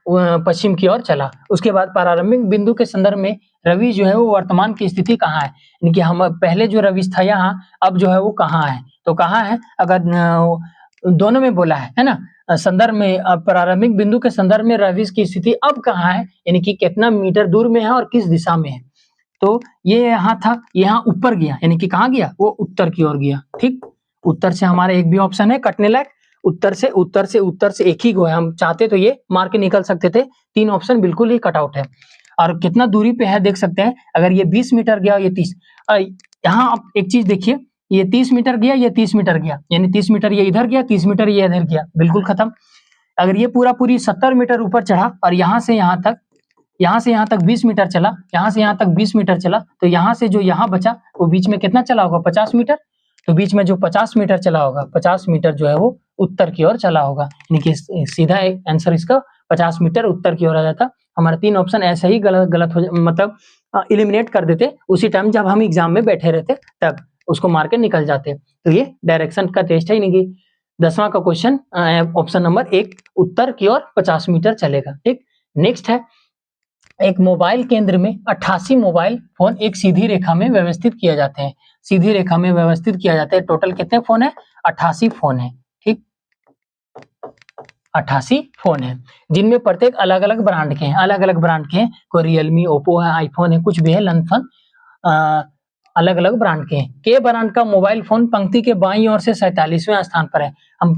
Speaker 1: पश्चिम की ओर चला। उसके बाद प्रारंभिक बिंदु के संदर्भ में रवि जो है वो वर्तमान की स्थिति कहाँ है, यानी कि हम पहले जो रवि था यहाँ, अब जो है वो कहाँ है, तो कहाँ है, अगर दोनों में बोला है ना। संदर्भ में प्रारंभिक बिंदु के संदर्भ में रवि की स्थिति अब कहाँ है, यानी कि कितना मीटर दूर में है और किस दिशा में है। तो ये यहाँ था, यहाँ ऊपर गया, यानी कि कहाँ गया, वो उत्तर की ओर गया, ठीक। उत्तर से हमारा एक भी ऑप्शन है कटने लायक, उत्तर से एक ही गो है। हम चाहते तो ये मार के निकल सकते थे, 3 ऑप्शन बिल्कुल ही कट आउट है। और कितना दूरी पे है देख सकते हैं, अगर ये 20 मीटर गया, ये 30, यहाँ आप एक चीज देखिए, ये 30 मीटर गया, ये 30 मीटर गया, यानी 30 मीटर ये इधर गया, 30 मीटर ये इधर गया, बिल्कुल खत्म। अगर ये पूरी 70 मीटर ऊपर चढ़ा और यहाँ से यहाँ तक 20 मीटर चला, यहाँ से यहाँ तक 20 मीटर चला, तो यहाँ से जो यहाँ बचा वो बीच में कितना चला होगा, 50 मीटर। तो बीच में जो 50 मीटर चला होगा, 50 मीटर जो है वो उत्तर की ओर चला होगा, यानी कि सीधा आंसर इसका 50 मीटर उत्तर की ओर आ जाता। हमारा 3 ऑप्शन ऐसे ही गलत हो, मतलब इलिमिनेट कर देते उसी टाइम जब हम एग्जाम में बैठे रहते, तब उसको मार के निकल जाते। तो ये डायरेक्शन का टेस्ट है, यानी कि 10वां का क्वेश्चन ऑप्शन नंबर 1 उत्तर की ओर 50 मीटर चलेगा, ठीक। नेक्स्ट है, एक मोबाइल केंद्र में 88 मोबाइल फोन एक सीधी रेखा में व्यवस्थित किए जाते हैं। सीधी रेखा में व्यवस्थित किया जाता है। टोटल कितने फोन है, 88 फोन है, ठीक। 88 फोन है, जिनमें प्रत्येक अलग अलग ब्रांड के हैं, कोई रियलमी, ओप्पो है, आईफोन है, कुछ भी है, लनफन अलग अलग ब्रांड के हैं। के ब्रांड का मोबाइल फोन पंक्ति के बाईं ओर से 47वें स्थान पर है। हम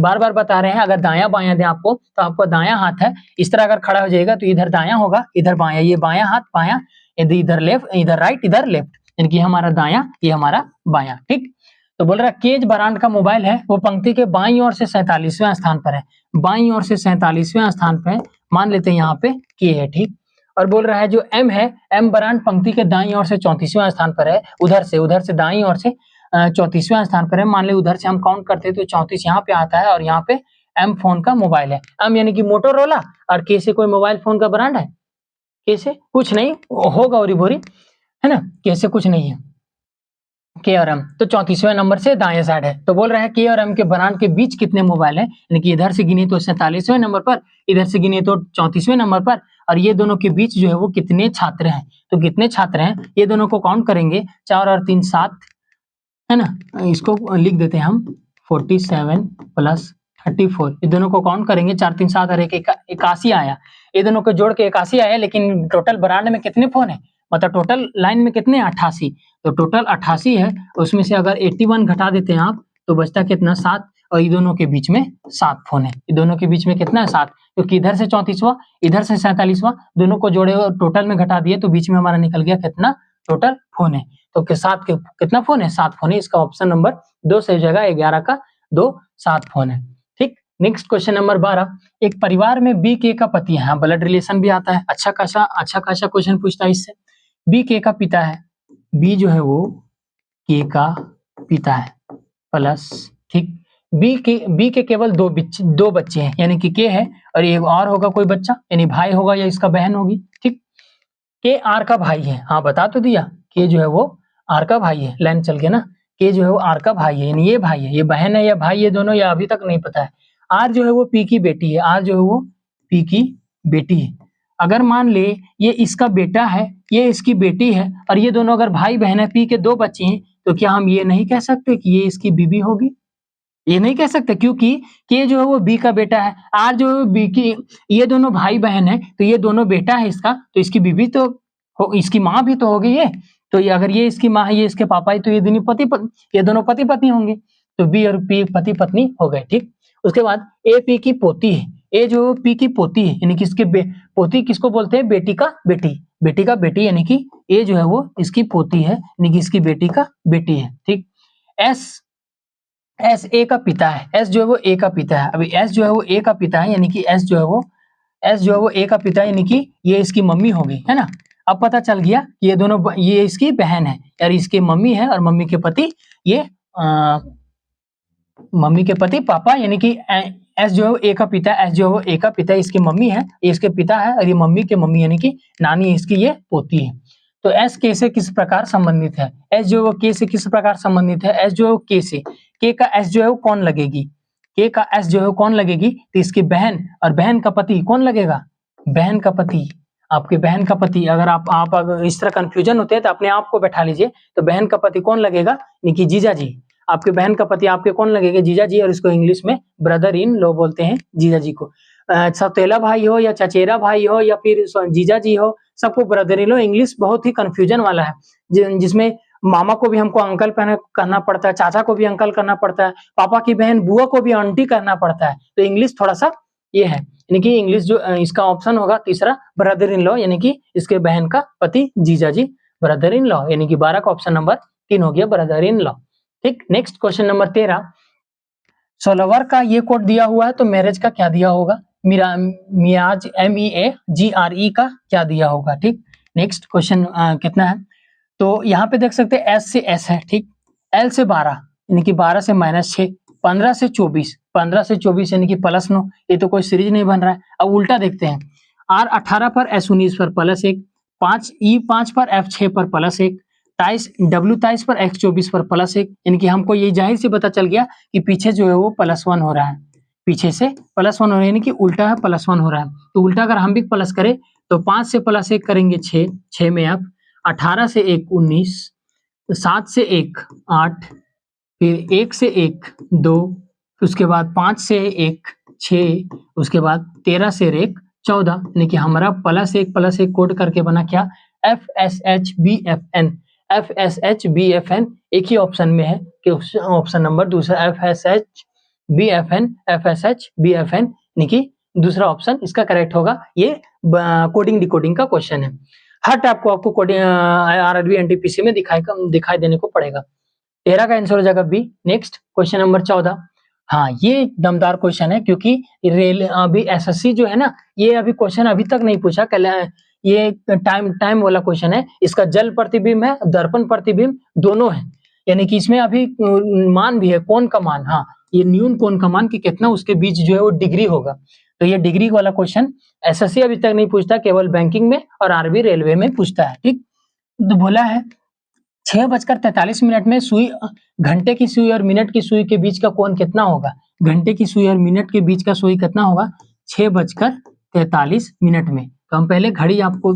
Speaker 1: बार बार बता रहे हैं, अगर दायां बायां दें आपको तो आपका दायां हाथ है, इस तरह अगर खड़ा हो जाएगा तो इधर दायां होगा, इधर बायां, ये बायां हाथ बायां, इधर लेफ्ट, इधर राइट, इधर लेफ्ट, यानी कि हमारा दायां, ये हमारा बायां। ठीक, तो बोल रहा है केज ब्रांड का मोबाइल है, वो पंक्ति के बाईं ओर से 47वें स्थान पर है। बाईं ओर से 47वें स्थान पे मान लेते हैं यहाँ पे के है। ठीक, और बोल रहा है जो एम है, एम ब्रांड पंक्ति के दाईं ओर से 34वें स्थान पर है। उधर से दाईं ओर से 34वें स्थान पर है। मान ले उधर से हम काउंट करते हैं तो 34 यहाँ पे आता है और यहाँ पे एम फोन का मोबाइल है। एम यानी कि मोटोरोला और के से कोई मोबाइल फोन का ब्रांड है? के से कुछ नहीं होगा, और बोरी है ना, के से कुछ नहीं है। के और एम तो 34वें नंबर से दाएं साइड है। तो बोल रहा है के और एम के ब्रांड के बीच कितने मोबाइल है, यानी कि इधर से गिने तो 47वें नंबर पर, इधर से गिने तो 34वें नंबर पर, और ये दोनों के बीच जो है वो कितने छात्र हैं। तो कितने छात्र हैं ये दोनों को काउंट करेंगे, 4 और 3 7 है ना, इसको लिख देते हैं हम 47 प्लस 34। ये दोनों को काउंट करेंगे, 4 3 7 और 1 81 आया। ये दोनों को जोड़ के 81 आया, लेकिन टोटल ब्रांड में कितने फोन है, मतलब टोटल लाइन में कितने 88। तो टोटल 88 है, उसमें से अगर 81 घटा देते हैं आप तो बचता कितना 7, और ये दोनों के बीच में 7 फोन है। ये दोनों के बीच में कितना है 7, क्योंकि इधर से 34वां इधर से 47वां, दोनों को जोड़े और टोटल में घटा दिए तो बीच में हमारा निकल गया कितना टोटल फोन है। तो के साथ के कितना फोन है, 7 फोन है। इसका ऑप्शन नंबर 2 सही जगह, 11 का 2 7 फोन है। ठीक, नेक्स्ट क्वेश्चन नंबर 12, एक परिवार में बी के का पति है, ब्लड रिलेशन भी आता है, अच्छा खासा क्वेश्चन पूछता है इससे। बी के का पिता है, बी जो है वो के का पिता है प्लस, ठीक, बी के केवल दो बच्चे हैं, यानी कि के है और एक और होगा कोई बच्चा, यानी भाई होगा या इसका बहन होगी। ठीक, के आर का भाई है, हाँ बता तो दिया, के जो है वो आर का भाई है, लाइन चल के ना, के जो है वो आर का भाई है, यानी ये भाई है, ये बहन है या भाई है दोनों, या अभी तक नहीं पता है। आर जो है वो पी की बेटी है, आर जो है वो पी की बेटी है। अगर मान ले ये इसका बेटा है, ये इसकी बेटी है, और ये दोनों अगर भाई बहन है, पी के 2 बच्चे हैं, तो क्या हम ये नहीं कह सकते कि ये इसकी बीबी होगी? ये नहीं कह सकते, क्योंकि के जो है वो बी का बेटा है, आर जो है बी की, ये दोनों भाई बहन है, तो ये दोनों बेटा है इसका, तो इसकी बीबी तो इसकी माँ भी तो होगी ये। तो ये अगर ये इसकी माँ है, ये इसके पापा है, तो ये दोनों पति पत्नी होंगे, तो बी और पी पति पत्नी हो गए। ठीक, उसके बाद ए पी की पोती है, ए जो पी की पोती है, यानी कि इसके पोती किसको बोलते हैं, बेटी का बेटी, यानी कि ए जो है वो इसकी पोती है, यानी कि इसकी बेटी का बेटी है। ठीक, एस ए का पिता है, एस जो है वो ए का पिता है। अभी एस जो है वो ए का पिता है, यानी कि एस जो है वो ए का पिता है, यानी कि ये इसकी मम्मी होगी, है ना। अब पता चल गया कि ये दोनों ये इसकी बहन है, यार इसकी मम्मी है, और मम्मी के पति ये मम्मी के पति पापा, यानी कि एस जो है वो ए का पिता, एस जो है वो ए का पिता, इसकी मम्मी है, ये इसके पिता है, और ये मम्मी के मम्मी यानी कि नानी इसकी ये पोती है। तो एस के से किस प्रकार संबंधित है, एस जो है वो के से किस प्रकार संबंधित है, एस जो है वो के से, के का एस जो है वो कौन लगेगी, के का एस जो है वो कौन लगेगी, तो इसकी बहन, और बहन का पति कौन लगेगा, बहन का पति, आपके बहन का पति। अगर आप अगर इस तरह कंफ्यूजन होते हैं तो अपने आप को बैठा लीजिए, तो बहन का पति कौन लगेगा, यानी कि जीजा जी। आपके बहन का पति आपके कौन लगेगा, जीजा जी, और इसको इंग्लिश में ब्रदर इन लॉ बोलते हैं जीजा जी को। सौतेला भाई हो या चचेरा भाई हो या फिर जीजा जी हो, सबको ब्रदर इन लॉ। इंग्लिश बहुत ही कंफ्यूजन वाला है, जिसमें मामा को भी हमको अंकल करना पड़ता है, चाचा को भी अंकल करना पड़ता है, पापा की बहन बुआ को भी आंटी करना पड़ता है। तो इंग्लिश थोड़ा सा ये है, यानी कि इंग्लिश जो इसका ऑप्शन होगा तीसरा ब्रदर इन लॉ, यानी कि इसके बहन का पति जीजा जी, ब्रदर इन लॉ, यानी कि 12 का ऑप्शन नंबर 3 हो गया ब्रदर इन लॉ। ठीक, नेक्स्ट क्वेश्चन नंबर 13, सोलवर का ये कोड दिया हुआ है, तो मैरिज का क्या दिया होगा, मियाज MEAGRE का क्या दिया होगा। ठीक, नेक्स्ट क्वेश्चन कितना है, तो यहाँ पे देख सकते हैं एस से एस है, ठीक, एल से 12, यानी कि 12 से -6, 15 से 24, 15 से 24 यानी कि +9, ये तो कोई सीरीज नहीं बन रहा है। अब उल्टा देखते हैं, R 18 पर S 19 पर +1, 5 पर F 6 पर +1, W 23 पर X 24 पर +1, यानी कि हमको ये जाहिर से पता चल गया कि पीछे जो है वो +1 हो रहा है, पीछे से +1 हो रहा है, यानी कि उल्टा है +1 हो रहा है। तो उल्टा अगर हम भी प्लस करें तो 5 से +1 करेंगे 6, 6 में F, 18 से 1 19, 7 से 1 8, फिर 1 से 1 2, उसके बाद 5 से 1 6, उसके बाद 13 से 1 14, यानी कि हमारा +1 कोड करके बना क्या, FSHBFN, FSHBFN एक ही ऑप्शन में है कि ऑप्शन नंबर दूसरा FSHBFN यानी कि दूसरा ऑप्शन इसका करेक्ट होगा। ये कोडिंग डिकोडिंग का क्वेश्चन है। हर टाइप को आपको आरआरबी एनटीपीसी में दिखाई देने को पड़ेगा। 13 का आंसर हो जाएगा बी। Next question number 14। हाँ, ये दमदार क्वेश्चन है क्योंकि रेल अभी एसएससी जो है ना, ये अभी क्वेश्चन अभी तक नहीं पूछा। कल ये टाइम वाला क्वेश्चन है। इसका जल प्रतिबिंब है, दर्पण प्रतिबिंब दोनों है, यानी कि इसमें अभी मान भी है, कोण का मान। हाँ, ये न्यून कोण का मान कि कितना उसके बीच जो है वो डिग्री होगा। तो ये डिग्री वाला क्वेश्चन एसएससी अभी तक नहीं पूछता, केवल बैंकिंग में और आरबी रेलवे में पूछता है। ठीक, तो बोला है 6:43 में सुई, घंटे की सुई और मिनट की सुई के बीच का कोण कितना होगा? घंटे की सुई और मिनट के बीच का सुई कितना होगा? 6:43 में। तो हम पहले घड़ी आपको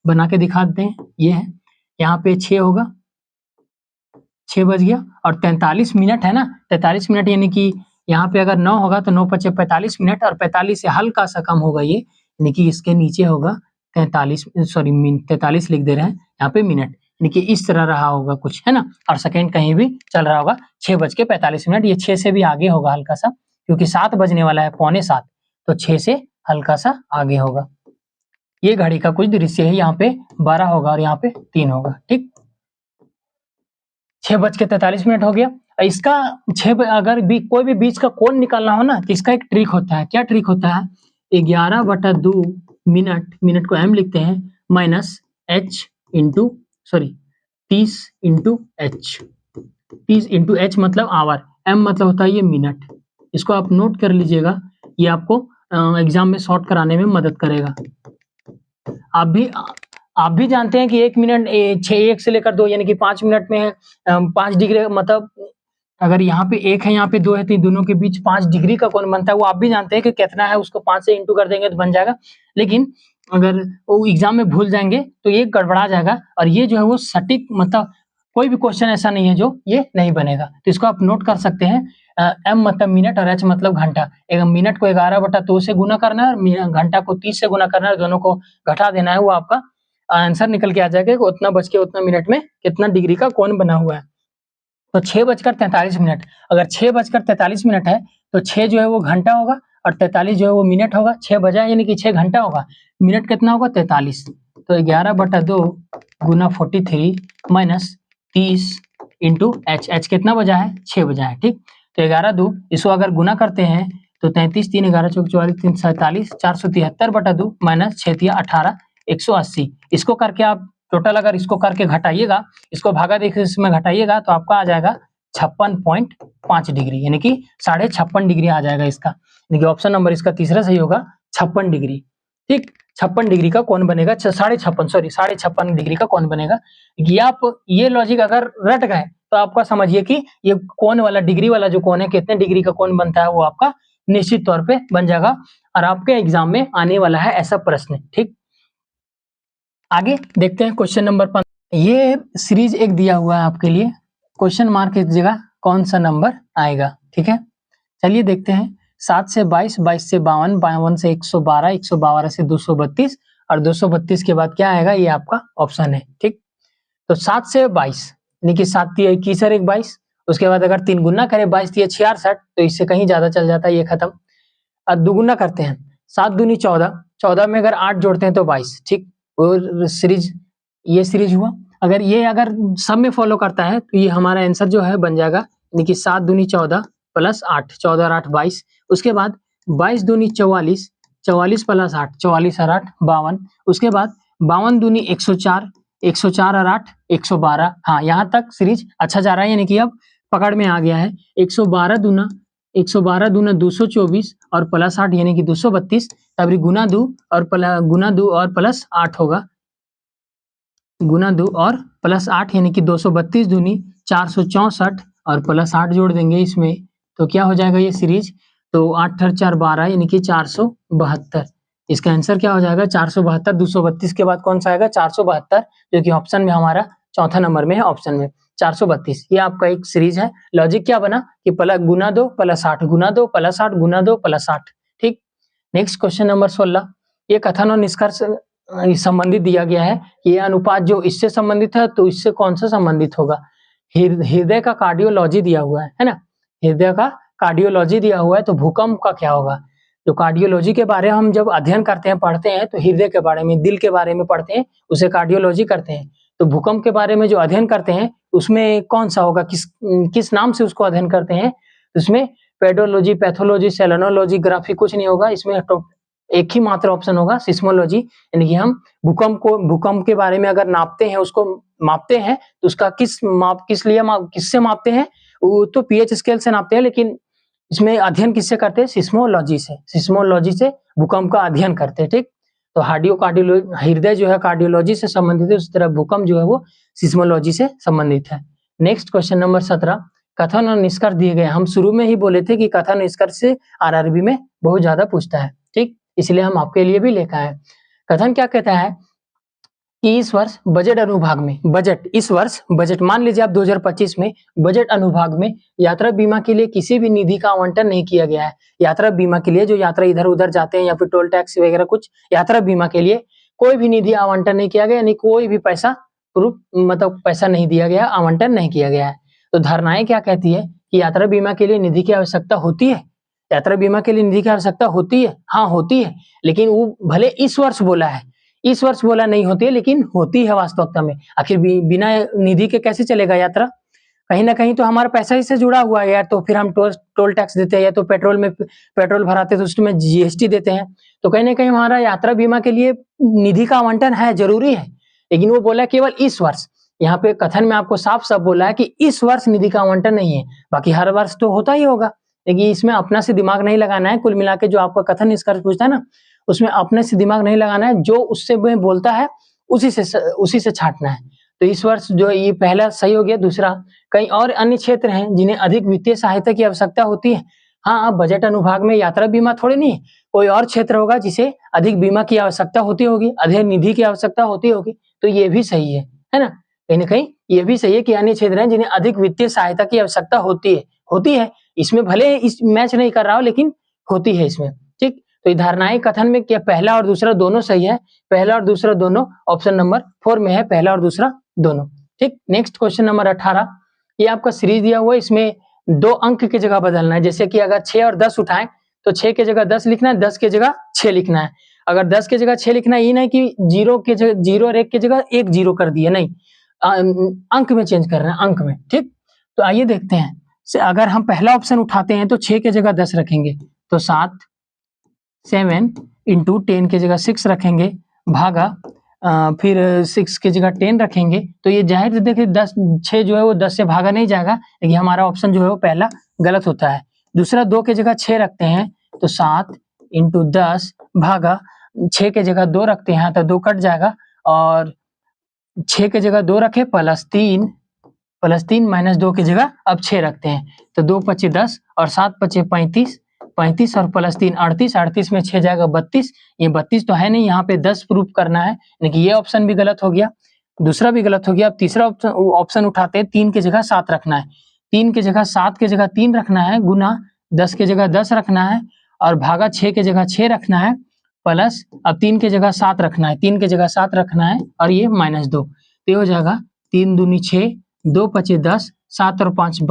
Speaker 1: बना के दिखा देते हैं। ये है, यहाँ पे 6 होगा, 6 बज गया, और 43 मिनट है ना, 43 मिनट यानी कि यहाँ पे अगर 9 होगा तो 9 × 5 = 45 मिनट, और 45 से हल्का सा कम होगा ये, यानी कि इसके नीचे होगा 43 लिख दे रहे हैं यहाँ पे मिनट, यानी कि इस तरह रहा होगा कुछ, है ना। और सेकंड कहीं भी चल रहा होगा 6:45। ये 6 से भी आगे होगा हल्का सा, क्योंकि 7 बजने वाला है, 6:45, तो 6 से हल्का सा आगे होगा। ये घड़ी का कुछ दृश्य है, यहाँ पे 12 होगा और यहाँ पे 3 होगा। ठीक, 6:43 हो गया। इसका अगर कोई भी बीच का कोण निकालना हो ना, तो इसका एक ट्रिक होता है। क्या ट्रिक होता है? 11/2 मिनट, मिनट को m लिखते हैं, minus h into 30 into h। 30 into h मतलब आवर, m मतलब होता है ये मिनट। इसको आप नोट कर लीजिएगा, ये आपको एग्जाम में शॉर्ट कराने में मदद करेगा। आप भी जानते हैं कि 1 मिनट 1 से लेकर 2 यानी कि 5 मिनट में 5 डिग्री, मतलब अगर यहाँ पे 1 है, यहाँ पे 2 है, तो दोनों के बीच 5 डिग्री का कोण बनता है। वो आप भी जानते हैं कि कितना है, उसको 5 से इंटू कर देंगे तो बन जाएगा। लेकिन अगर वो एग्जाम में भूल जाएंगे तो ये गड़बड़ा जाएगा, और ये जो है वो सटीक, मतलब कोई भी क्वेश्चन ऐसा नहीं है जो ये नहीं बनेगा। तो इसको आप नोट कर सकते हैं। m मतलब मिनट और h मतलब घंटा। एक मिनट को 11/2 से गुना करना है और घंटा को 30 से गुना करना है, दोनों को घटा देना है, वो आपका आंसर निकल के आ जाएगा कि उतना बज के उतना मिनट में कितना डिग्री का कोण बना हुआ है। तो 6:43, अगर 6:43 है तो 6 जो है वो घंटा होगा और 43 जो है वो मिनट होगा। 6 बजा यानी कि 6 घंटा होगा, मिनट कितना होगा? 43। तो 11/2 गुना 43 माइनस 30 इंटू h कितना बजा है? 6 बजा है। ठीक, तो 11/2 इसको अगर गुना करते हैं तो 33 3 11 चौक 44 3 47 473/2 माइनस 6 3 18 180। इसको करके आप टोटल अगर इसको करके घटाइएगा, इसको भागा देकर इसमें घटाइएगा तो आपका आ जाएगा 56.5 डिग्री, यानी कि 56.5 डिग्री आ जाएगा इसका, यानी कि ऑप्शन नंबर इसका तीसरा सही होगा, 56 डिग्री। ठीक, 56 डिग्री का कोण बनेगा, 56.5 डिग्री का कोण बनेगा। ये आप ये लॉजिक अगर रट गए तो आपका समझिए कि ये कोण वाला, डिग्री वाला जो कोण है, कितने डिग्री का कोण बनता है, वो आपका निश्चित तौर पे बन जाएगा और आपके एग्जाम में आने वाला है ऐसा प्रश्न। ठीक, आगे देखते हैं क्वेश्चन नंबर 15। ये सीरीज एक दिया हुआ है आपके लिए, क्वेश्चन मार्क की जगह कौन सा नंबर आएगा। ठीक है, चलिए देखते हैं। 7 से 22, 22 से 52, 52 से 112, 112 से 232 और 232 के बाद क्या आएगा? ये आपका ऑप्शन है। ठीक, तो 7 से 22 यानी कि 7 × 21 और 1 22, उसके बाद अगर 3 गुना करें 22 × 66, तो इससे कहीं ज्यादा चल जाता है, ये खत्म। अब दुगुना करते हैं, 7 दूनी 14, 14 में अगर 8 जोड़ते हैं तो 22। ठीक, और सीरीज, ये सीरीज हुआ। अगर सब में फॉलो करता है तो ये हमारा आंसर जो है बन जाएगा, यानी कि 7 दूनी 14 प्लस 8, 14 और 8 22। उसके बाद 22 दूनी 44, 44 प्लस 8, 44 और 8 52। उसके बाद 52 दूनी 104, 104 और 8 112। हाँ, यहाँ तक सीरीज अच्छा जा रहा है, यानी कि अब पकड़ में आ गया है। 112 दूना 224 और प्लस 8 यानी कि 232, तब गुना 2 और प्लस 8 होगा, गुना 2 और प्लस 8 यानी कि 232 दूनी 464 और प्लस 8 जोड़ देंगे इसमें, तो क्या हो जाएगा ये सीरीज? तो 8 × 4 12 यानी कि 472। इसका आंसर क्या हो जाएगा? 472। 232 के बाद कौन सा आएगा? 472, जो कि ऑप्शन में हमारा चौथा नंबर में है, ऑप्शन में 432। ये आपका एक सीरीज है। लॉजिक क्या बना कि गुना 2 प्लस 8 गुना 2 प्लस 8 गुना 2 प्लस 8। ठीक, नेक्स्ट क्वेश्चन नंबर 16। ये कथन और निष्कर्ष संबंधित दिया गया है। ये अनुपात जो इससे संबंधित है तो इससे कौन सा संबंधित होगा? हृदय का कार्डियोलॉजी दिया हुआ है ना, हृदय का कार्डियोलॉजी दिया हुआ है, तो भूकंप का क्या होगा? जो कार्डियोलॉजी के बारे में हम जब अध्ययन करते हैं, पढ़ते हैं, तो हृदय के बारे में, दिल के बारे में पढ़ते हैं, उसे कार्डियोलॉजी करते हैं। तो भूकंप के बारे में जो अध्ययन करते हैं, उसमें कौन-सा होगा, किस नाम से उसको अध्ययन करते हैं? उसमें पेडोलॉजी, पैथोलॉजी, सेलेनोलॉजी, ग्राफी कुछ नहीं होगा, इसमें तो एक ही मात्र ऑप्शन होगा सिस्मोलॉजी, यानी कि हम भूकंप के बारे में अगर नापते हैं, उसको मापते हैं, तो उसका किससे मापते हैं? वो तो पीएच स्केल से नापते हैं, लेकिन इसमें अध्ययन किससे करते हैं? सिस्मोलॉजी से भूकंप का अध्ययन करते हैं, ठीक? तो हृदय जो है कार्डियोलॉजी से संबंधित है, उसी तरह भूकंप जो है वो सिस्मोलॉजी से संबंधित है। नेक्स्ट क्वेश्चन नंबर 17, कथन और निष्कर्ष दिए गए। हम शुरू में ही बोले थे कि कथन निष्कर्ष से आरआरबी में बहुत ज्यादा पूछता है, ठीक? इसलिए हम आपके लिए भी लेकर आए। कथन क्या कहता है कि इस वर्ष बजट अनुभाग में, बजट मान लीजिए आप 2025 में बजट अनुभाग में यात्रा बीमा के लिए किसी भी निधि का आवंटन नहीं किया गया है। यात्रा बीमा के लिए जो यात्रा इधर उधर जाते हैं या फिर टोल टैक्स वगैरह कुछ, यात्रा बीमा के लिए कोई भी निधि आवंटन नहीं किया गया, यानी कोई भी पैसा मतलब पैसा नहीं दिया गया, आवंटन नहीं किया गया है। तो धारणाएं क्या कहती है कि यात्रा बीमा के लिए निधि की आवश्यकता होती है? यात्रा बीमा के लिए निधि की आवश्यकता होती है, हाँ होती है, लेकिन वो भले इस वर्ष बोला है, इस वर्ष बोला नहीं होती है, लेकिन होती है वास्तविकता में। आखिर बिना निधि के कैसे चलेगा यात्रा? कहीं ना कहीं तो हमारा पैसा ही से जुड़ा हुआ है यार। तो फिर हम टोल टैक्स देते हैं, या तो पेट्रोल भराते तो उसमें जीएसटी देते हैं। तो कहीं ना कहीं हमारा यात्रा बीमा के लिए निधि का आवंटन है, जरूरी है, लेकिन वो बोला केवल इस वर्ष। यहाँ पे कथन में आपको साफ साफ बोला है कि इस वर्ष निधि का आवंटन नहीं है, बाकी हर वर्ष तो होता ही होगा। लेकिन इसमें अपना से दिमाग नहीं लगाना है। कुल मिला के जो आपका कथन निष्कर्ष पूछता है ना, उसमें अपने से दिमाग नहीं लगाना है, जो उससे बोलता है उसी से छांटना है। तो इस वर्ष जो ये पहला सही हो गया। दूसरा, कई और अन्य क्षेत्र हैं जिन्हें अधिक वित्तीय सहायता की आवश्यकता होती है। हाँ, बजट अनुभाग में यात्रा बीमा थोड़ी नहीं है, कोई और क्षेत्र होगा जिसे अधिक बीमा की आवश्यकता होती होगी, अधिक निधि की आवश्यकता होती होगी। तो ये भी सही है ना? कहीं ना कहीं ये भी सही है कि अन्य क्षेत्र हैं जिन्हें अधिक वित्तीय सहायता की आवश्यकता होती है। इसमें भले इस मैच नहीं कर रहा हो, लेकिन होती है इसमें, ठीक? तो ये धारणाएं कथन में क्या पहला और दूसरा दोनों सही है? पहला और दूसरा दोनों ऑप्शन नंबर 4 में है, पहला और दूसरा दोनों, ठीक? नेक्स्ट क्वेश्चन नंबर 18, ये आपका सीरीज दिया हुआ है, इसमें 2 अंक की जगह बदलना है। जैसे कि अगर 6 और 10 उठाएं तो 6 की जगह 10 लिखना है, 10 की जगह 6 लिखना है। अगर 10 की जगह 6 लिखना है, ये नहीं कि 0 और 1 की जगह 1 0 कर दिया, नहीं, अंक में चेंज कर रहे हैं, अंक में, ठीक? तो आइए देखते हैं। अगर हम पहला ऑप्शन उठाते हैं तो 6 की जगह 10 रखेंगे, तो 7 इंटू 10 की जगह 6 रखेंगे, भागा फिर 6 की जगह 10 रखेंगे। तो ये जाहिर देखिए 6 जो है वो 10 से भागा नहीं जाएगा, लेकिन हमारा ऑप्शन जो है वो पहला गलत होता है। दूसरा, 2 की जगह 6 रखते हैं, तो 7 इंटू 10 भागा 6 की जगह 2 रखते हैं, तो 2 कट जाएगा, और 6 की जगह 2 रखे प्लस 3 माइनस 2 की जगह अब 6 रखते हैं, तो 2 पचे 10 और 7 पचे 35 और प्लस 3 38 में 6 जाएगा 32। ये 32 तो है नहीं, यहाँ पे 10 प्रूफ करना है, लेकिन ये ऑप्शन भी गलत हो गया, दूसरा भी गलत हो गया। अब तीसरा ऑप्शन उठाते हैं, 3 की जगह 7 रखना है, 3 की जगह 7 की जगह 3 रखना है, गुना 10 की जगह 10 रखना है, और भागा 6 की जगह 6 रखना है, प्लस अब 3 की जगह 7 रखना है, 3 की जगह 7 रखना है, और ये माइनस 2। तो ये हो जाएगा 3 दूनी 6, 2 पचे 10, 7 और 5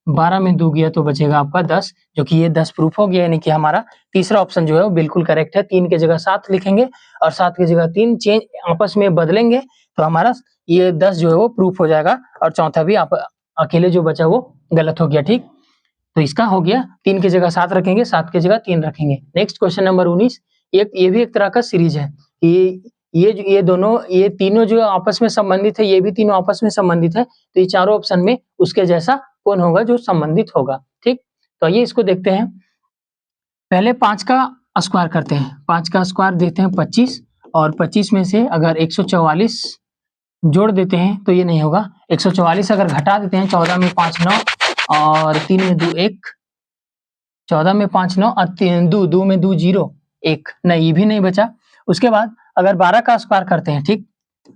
Speaker 1: 12 में 2 गया तो बचेगा आपका 10, जो कि ये 10 प्रूफ हो गया, यानी कि हमारा तीसरा ऑप्शन जो है वो बिल्कुल करेक्ट है। 3 की जगह 7 लिखेंगे और 7 की जगह 3 चेंज आपस में बदलेंगे, तो हमारा ये 10 जो है वो प्रूफ हो जाएगा, और चौथा भी आप अकेले जो बचा वो गलत हो गया, ठीक? तो इसका हो गया 3 की जगह 7 रखेंगे, 7 की जगह 3 रखेंगे। नेक्स्ट क्वेश्चन नंबर 19, ये भी एक तरह का सीरीज है। ये तीनों जो आपस में संबंधित है, ये भी तीनों आपस में संबंधित है, तो ये चारों ऑप्शन में उसके जैसा कौन होगा जो संबंधित होगा, ठीक? तो आइए इसको देखते हैं। पहले 5 का स्क्वायर करते हैं, 5 का स्क्वायर देते हैं 25, और 25 में से अगर 144 जोड़ देते हैं तो ये नहीं होगा। 144 अगर घटा देते हैं, 14 में 5 9 और 3 में 2 1, 14 में 5 9 और 2 में 2 0 1, नहीं ये भी नहीं बचा। उसके बाद अगर 12 का स्क्वायर करते हैं, ठीक,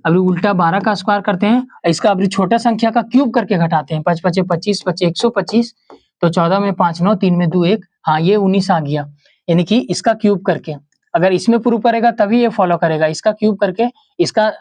Speaker 1: अभी उल्टा 12 का स्क्वायर करते हैं, इसका अभी छोटा संख्या का क्यूब करके घटाते हैं, 5 पचे 25 पचे 125, तो 14 में 5 9, 3 में 2 1, हाँ ये 19 आ गया। यानी कि इसका क्यूब करके अगर इसमें प्रूव करेगा तभी ये फॉलो करेगा, इसका क्यूब करके इसका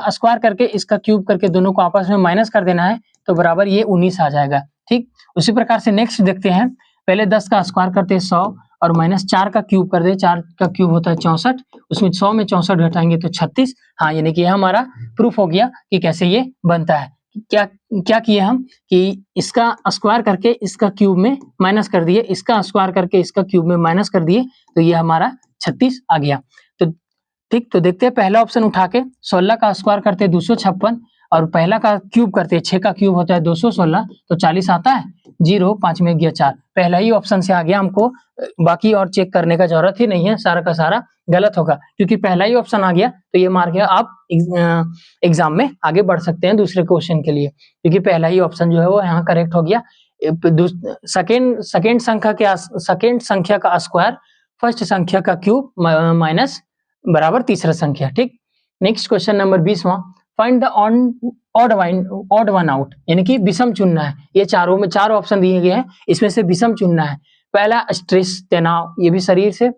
Speaker 1: स्क्वायर करके इसका क्यूब करके दोनों को आपस में माइनस कर देना है, तो बराबर ये 19 आ जाएगा, ठीक? उसी प्रकार से नेक्स्ट देखते हैं। पहले 10 का स्क्वायर करते हैं 100, और -4 का क्यूब कर दे, 4 का क्यूब होता है 64, उसमें 100 में 64 घटाएंगे तो 36। हाँ, यानी कि ये हमारा प्रूफ हो गया कि कैसे ये बनता है। क्या क्या किए हम कि इसका स्क्वायर करके इसका क्यूब में माइनस कर दिए, इसका स्क्वायर करके इसका क्यूब में माइनस कर दिए, तो ये हमारा 36 आ गया। तो ठीक, तो देखते हैं पहला ऑप्शन उठा के, 16 का स्क्वायर करते हैं 256 और पहला का क्यूब करते हैं, 6 का क्यूब होता है 216, तो 40 आता है, 0, 5 में गया 4, पहला ही ऑप्शन से आ गया। हमको बाकी और चेक करने का जरूरत ही नहीं है, सारा का सारा गलत होगा क्योंकि पहला ही ऑप्शन आ गया, तो ये मार गया। आप एग्जाम में आगे बढ़ सकते हैं दूसरे क्वेश्चन के लिए, क्योंकि पहला ही ऑप्शन जो है वो यहाँ करेक्ट हो गया। सेकेंड संख्या का स्क्वायर फर्स्ट संख्या का क्यूब माइनस बराबर तीसरा संख्या। ठीक, नेक्स्ट क्वेश्चन नंबर 20वां, find the odd one out, यानी कि विषम चुनना है। ये चारों में 4 ऑप्शन दिए गए हैं, इसमें से विषम चुनना है। पहला स्ट्रेस, तनाव, ये भी शरीर से,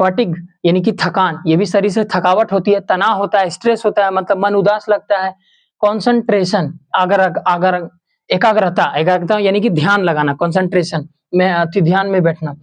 Speaker 1: फटिग यानी कि थकान, ये भी शरीर से थकावट होती है, तनाव होता है, स्ट्रेस होता है मतलब मन उदास लगता है। कॉन्सेंट्रेशन, अगर एकाग्रता यानी कि ध्यान लगाना, कॉन्सेंट्रेशन में ध्यान में बैठना।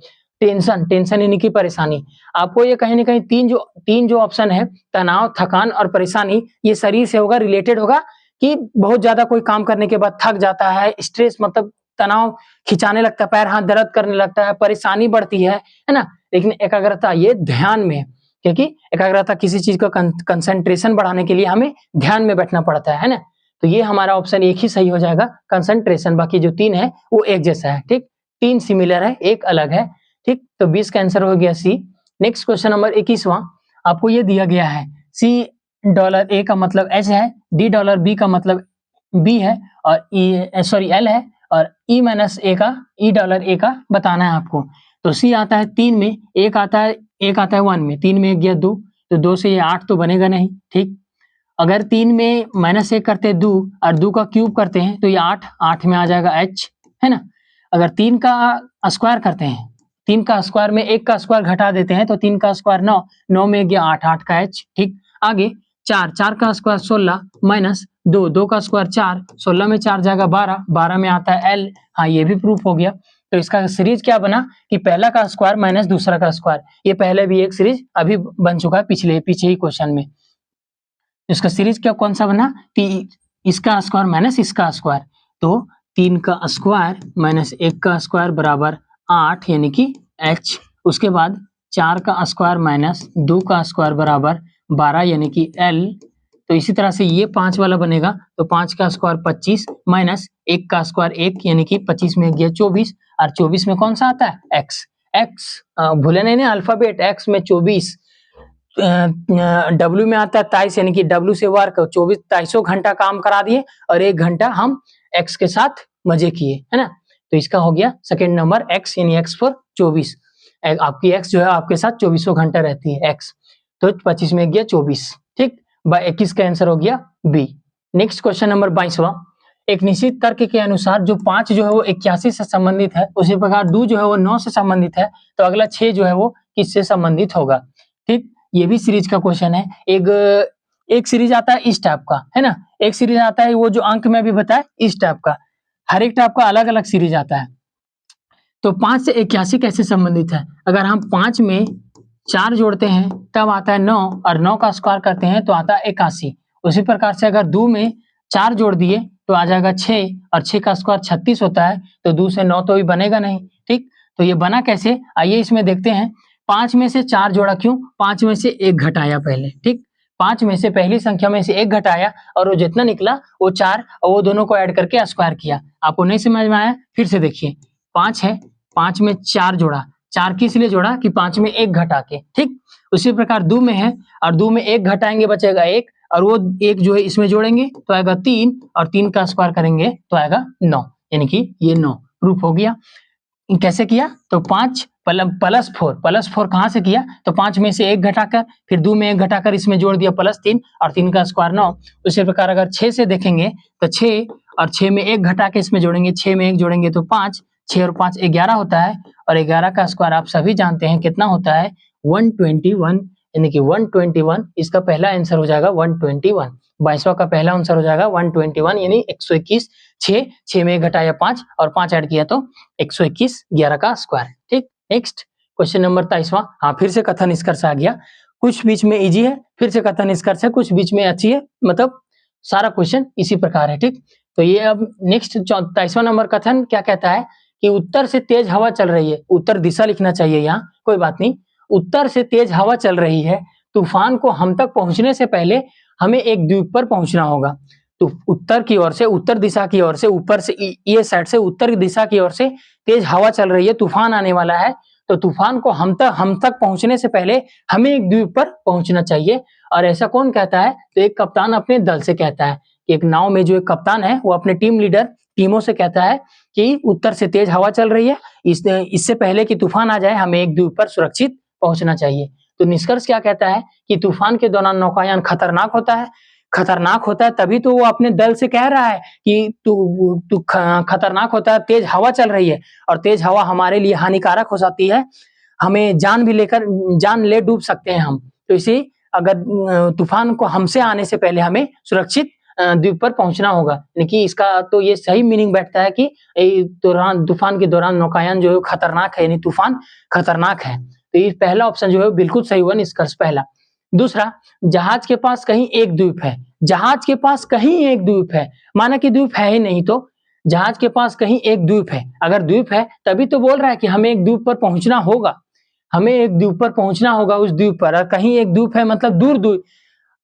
Speaker 1: टेंशन यानी कि परेशानी। आपको ये कहीं ना कहीं तीन जो ऑप्शन है, तनाव, थकान और परेशानी, ये शरीर से होगा, रिलेटेड होगा कि बहुत ज्यादा कोई काम करने के बाद थक जाता है, स्ट्रेस मतलब तनाव खिंचाने लगता है, पैर हाथ दर्द करने लगता है, परेशानी बढ़ती है ना। लेकिन एकाग्रता ये ध्यान में, क्योंकि एकाग्रता किसी चीज का कंसंट्रेशन बढ़ाने के लिए हमें ध्यान में बैठना पड़ता है ना। तो ये हमारा ऑप्शन एक ही सही हो जाएगा, कंसंट्रेशन। बाकी जो 3 है वो एक जैसा है। ठीक, 3 सिमिलर है, एक अलग है। ठीक, तो 20 का आंसर हो गया सी। नेक्स्ट क्वेश्चन नंबर 21वां, आपको ये दिया गया है, $C का मतलब H है, $B का मतलब B है और L है, और $A का बताना है आपको। तो C आता है 3 में, एक आता है 1 में, 3 में 1 गया 2, तो 2 से ये 8 तो बनेगा नहीं। ठीक, अगर 3 में -1 करते हैं 2 और 2 का क्यूब करते हैं तो ये 8 में आ जाएगा H, है ना। अगर 3 का स्क्वायर करते हैं, 3 का स्क्वायर में 1 का स्क्वायर घटा देते हैं तो 3 का स्क्वायर 9, 9 में गया 8 का H। ठीक, आगे 4 का स्क्वायर 16 माइनस 2 का स्क्वायर 4, 16 में 4 जाएगा 12, 12 में आता है L। हाँ, ये भी प्रूफ हो गया। तो इसका सीरीज क्या बना कि पहला का स्क्वायर माइनस दूसरा का स्क्वायर, ये पहले भी एक सीरीज अभी बन चुका है पीछे ही क्वेश्चन में। इसका सीरीज क्या कौन सा बना कि इसका स्क्वायर माइनस इसका स्क्वायर, तो 3 का स्क्वायर माइनस 1 का स्क्वायर बराबर 8 यानी कि H। उसके बाद 4 का स्क्वायर माइनस 2 का स्क्वायर बराबर 12 यानी कि L। तो इसी तरह से ये 5 वाला बनेगा, तो 5 का स्क्वायर 25 माइनस 1 का स्क्वायर 1 यानी कि 25 में गया 24, और 24 में कौन सा आता है X भूले नहीं ना अल्फाबेट, X में 24, W में आता है 23 यानी कि W से वर्क, 23 घंटा काम करा दिए और 1 घंटा हम X के साथ मजे किए, है ना। तो इसका हो गया सेकंड नंबर X यानी X फॉर 24। आपकी X जो है आपके साथ 24 घंटा रहती है X, तो 25 में गया 24। ठीक, 21 का आंसर हो गया B। नेक्स्ट क्वेश्चन नंबर 22वां, एक निश्चित तर्क के अनुसार जो 5 जो है वो 81 से संबंधित है, उसी प्रकार 2 जो है वो 9 से संबंधित है, तो अगला 6 जो है वो किससे संबंधित होगा। ठीक, ये भी सीरीज का क्वेश्चन है। एक सीरीज आता है इस टाइप का, है ना, एक सीरीज आता है वो जो अंक में भी बताया इस टाइप का, हर एक टाइप का अलग अलग सीरीज आता है। तो 5 से 81 कैसे संबंधित है, अगर हम 5 में 4 जोड़ते हैं तब आता है 9, और 9 का स्क्वायर करते हैं तो आता है 81। उसी प्रकार से अगर 2 में 4 जोड़ दिए तो आ जाएगा 6, और 6 का स्क्वायर 36 होता है, तो 2 से 9 तो भी बनेगा नहीं। ठीक, तो ये बना कैसे, आइए इसमें देखते हैं। 5 में से 4 जोड़ा क्यों, 5 में से 1 घटाया पहले। ठीक, 5 में से पहली संख्या में से 1 घटाया और वो जितना निकला वो 4, और वो दोनों को ऐड करके स्क्वायर किया। आपको नहीं समझ में आया, फिर से देखिए। 5 है, 5 में 4 जोड़ा, 4 किस लिए जोड़ा कि 5 में 1 घटा के। ठीक, उसी प्रकार 2 में है, और 2 में 1 घटाएंगे बचेगा 1, और वो 1 जो है इसमें जोड़ेंगे तो आएगा 3, और 3 का स्क्वायर करेंगे तो आएगा 9, यानी कि ये 9 प्रूफ हो गया। कैसे किया, तो 5 प्लस 4 कहाँ से किया, तो 5 में से 1 घटाकर, फिर 2 में 1 घटाकर इसमें जोड़ दिया +3, और 3 का स्क्वायर 9। उसी प्रकार अगर 6 से देखेंगे तो 6 और 6 में 1 घटा के इसमें जोड़ेंगे, 6 में 1 जोड़ेंगे तो 5, 6 और 5 11 होता है, और 11 का स्क्वायर आप सभी जानते हैं कितना होता है 121, यानी कि 121 इसका पहला आंसर हो जाएगा 121। 22वां का पहला आंसर हो जाएगा 121 यानी 121। 6 में घटाया 5 और 5 ऐड किया तो 121, 11 का स्क्वायर। ठीक, नेक्स्ट क्वेश्चन नंबर 23वां, हाँ फिर से कथन निष्कर्ष आ गया, कुछ बीच में इजी है, फिर से कथन निष्कर्ष है, कुछ बीच में अच्छी है, मतलब सारा क्वेश्चन इसी प्रकार है, ठीक। तो ये अब नेक्स्ट 23वां नंबर कथन क्या कहता है कि उत्तर से तेज हवा चल रही है, उत्तर दिशा लिखना चाहिए यहाँ, कोई बात नहीं। उत्तर से तेज हवा चल रही है, तूफान को हम तक पहुंचने से पहले हमें एक द्वीप पर पहुंचना होगा। तो उत्तर की ओर से, उत्तर दिशा की ओर से, ऊपर से ये साइड से उत्तर दिशा की ओर से तेज हवा चल रही है, तूफान आने वाला है। तो तूफान को हम तक पहुंचने से पहले हमें एक द्वीप पर पहुंचना चाहिए। और ऐसा कौन कहता है? तो एक कप्तान अपने दल से कहता है। एक नाव में जो एक कप्तान है वो अपने टीमों से कहता है कि उत्तर से तेज हवा चल रही है, इससे पहले कि तूफान आ जाए हमें एक द्वीप पर सुरक्षित पहुंचना चाहिए। तो निष्कर्ष क्या कहता है कि तूफान के दौरान नौकायान खतरनाक होता है। खतरनाक होता है तभी तो वो अपने दल से कह रहा है कि तू खतरनाक होता है, तेज हवा चल रही है और तेज हवा हमारे लिए हानिकारक हो जाती है, हमें जान ले डूब सकते हैं हम। तो इसी अगर तूफान को हमसे आने से पहले हमें सुरक्षित द्वीप पर पहुंचना होगा, यानी कि इसका तो ये सही मीनिंग बैठता है कि तूफान के दौरान नौकायान जो है खतरनाक है, यानी तूफान खतरनाक है। तो ये पहला ऑप्शन जो है बिल्कुल सही हुआ, निष्कर्ष पहला। दूसरा, जहाज के पास कहीं एक द्वीप है, जहाज के पास कहीं एक द्वीप है, माना कि द्वीप है ही नहीं, तो जहाज के पास कहीं एक द्वीप है, अगर द्वीप है तभी तो बोल रहा है कि हमें एक द्वीप पर पहुंचना होगा, हमें एक द्वीप पर पहुंचना होगा, उस द्वीप पर। और कहीं एक द्वीप है मतलब दूर दूर,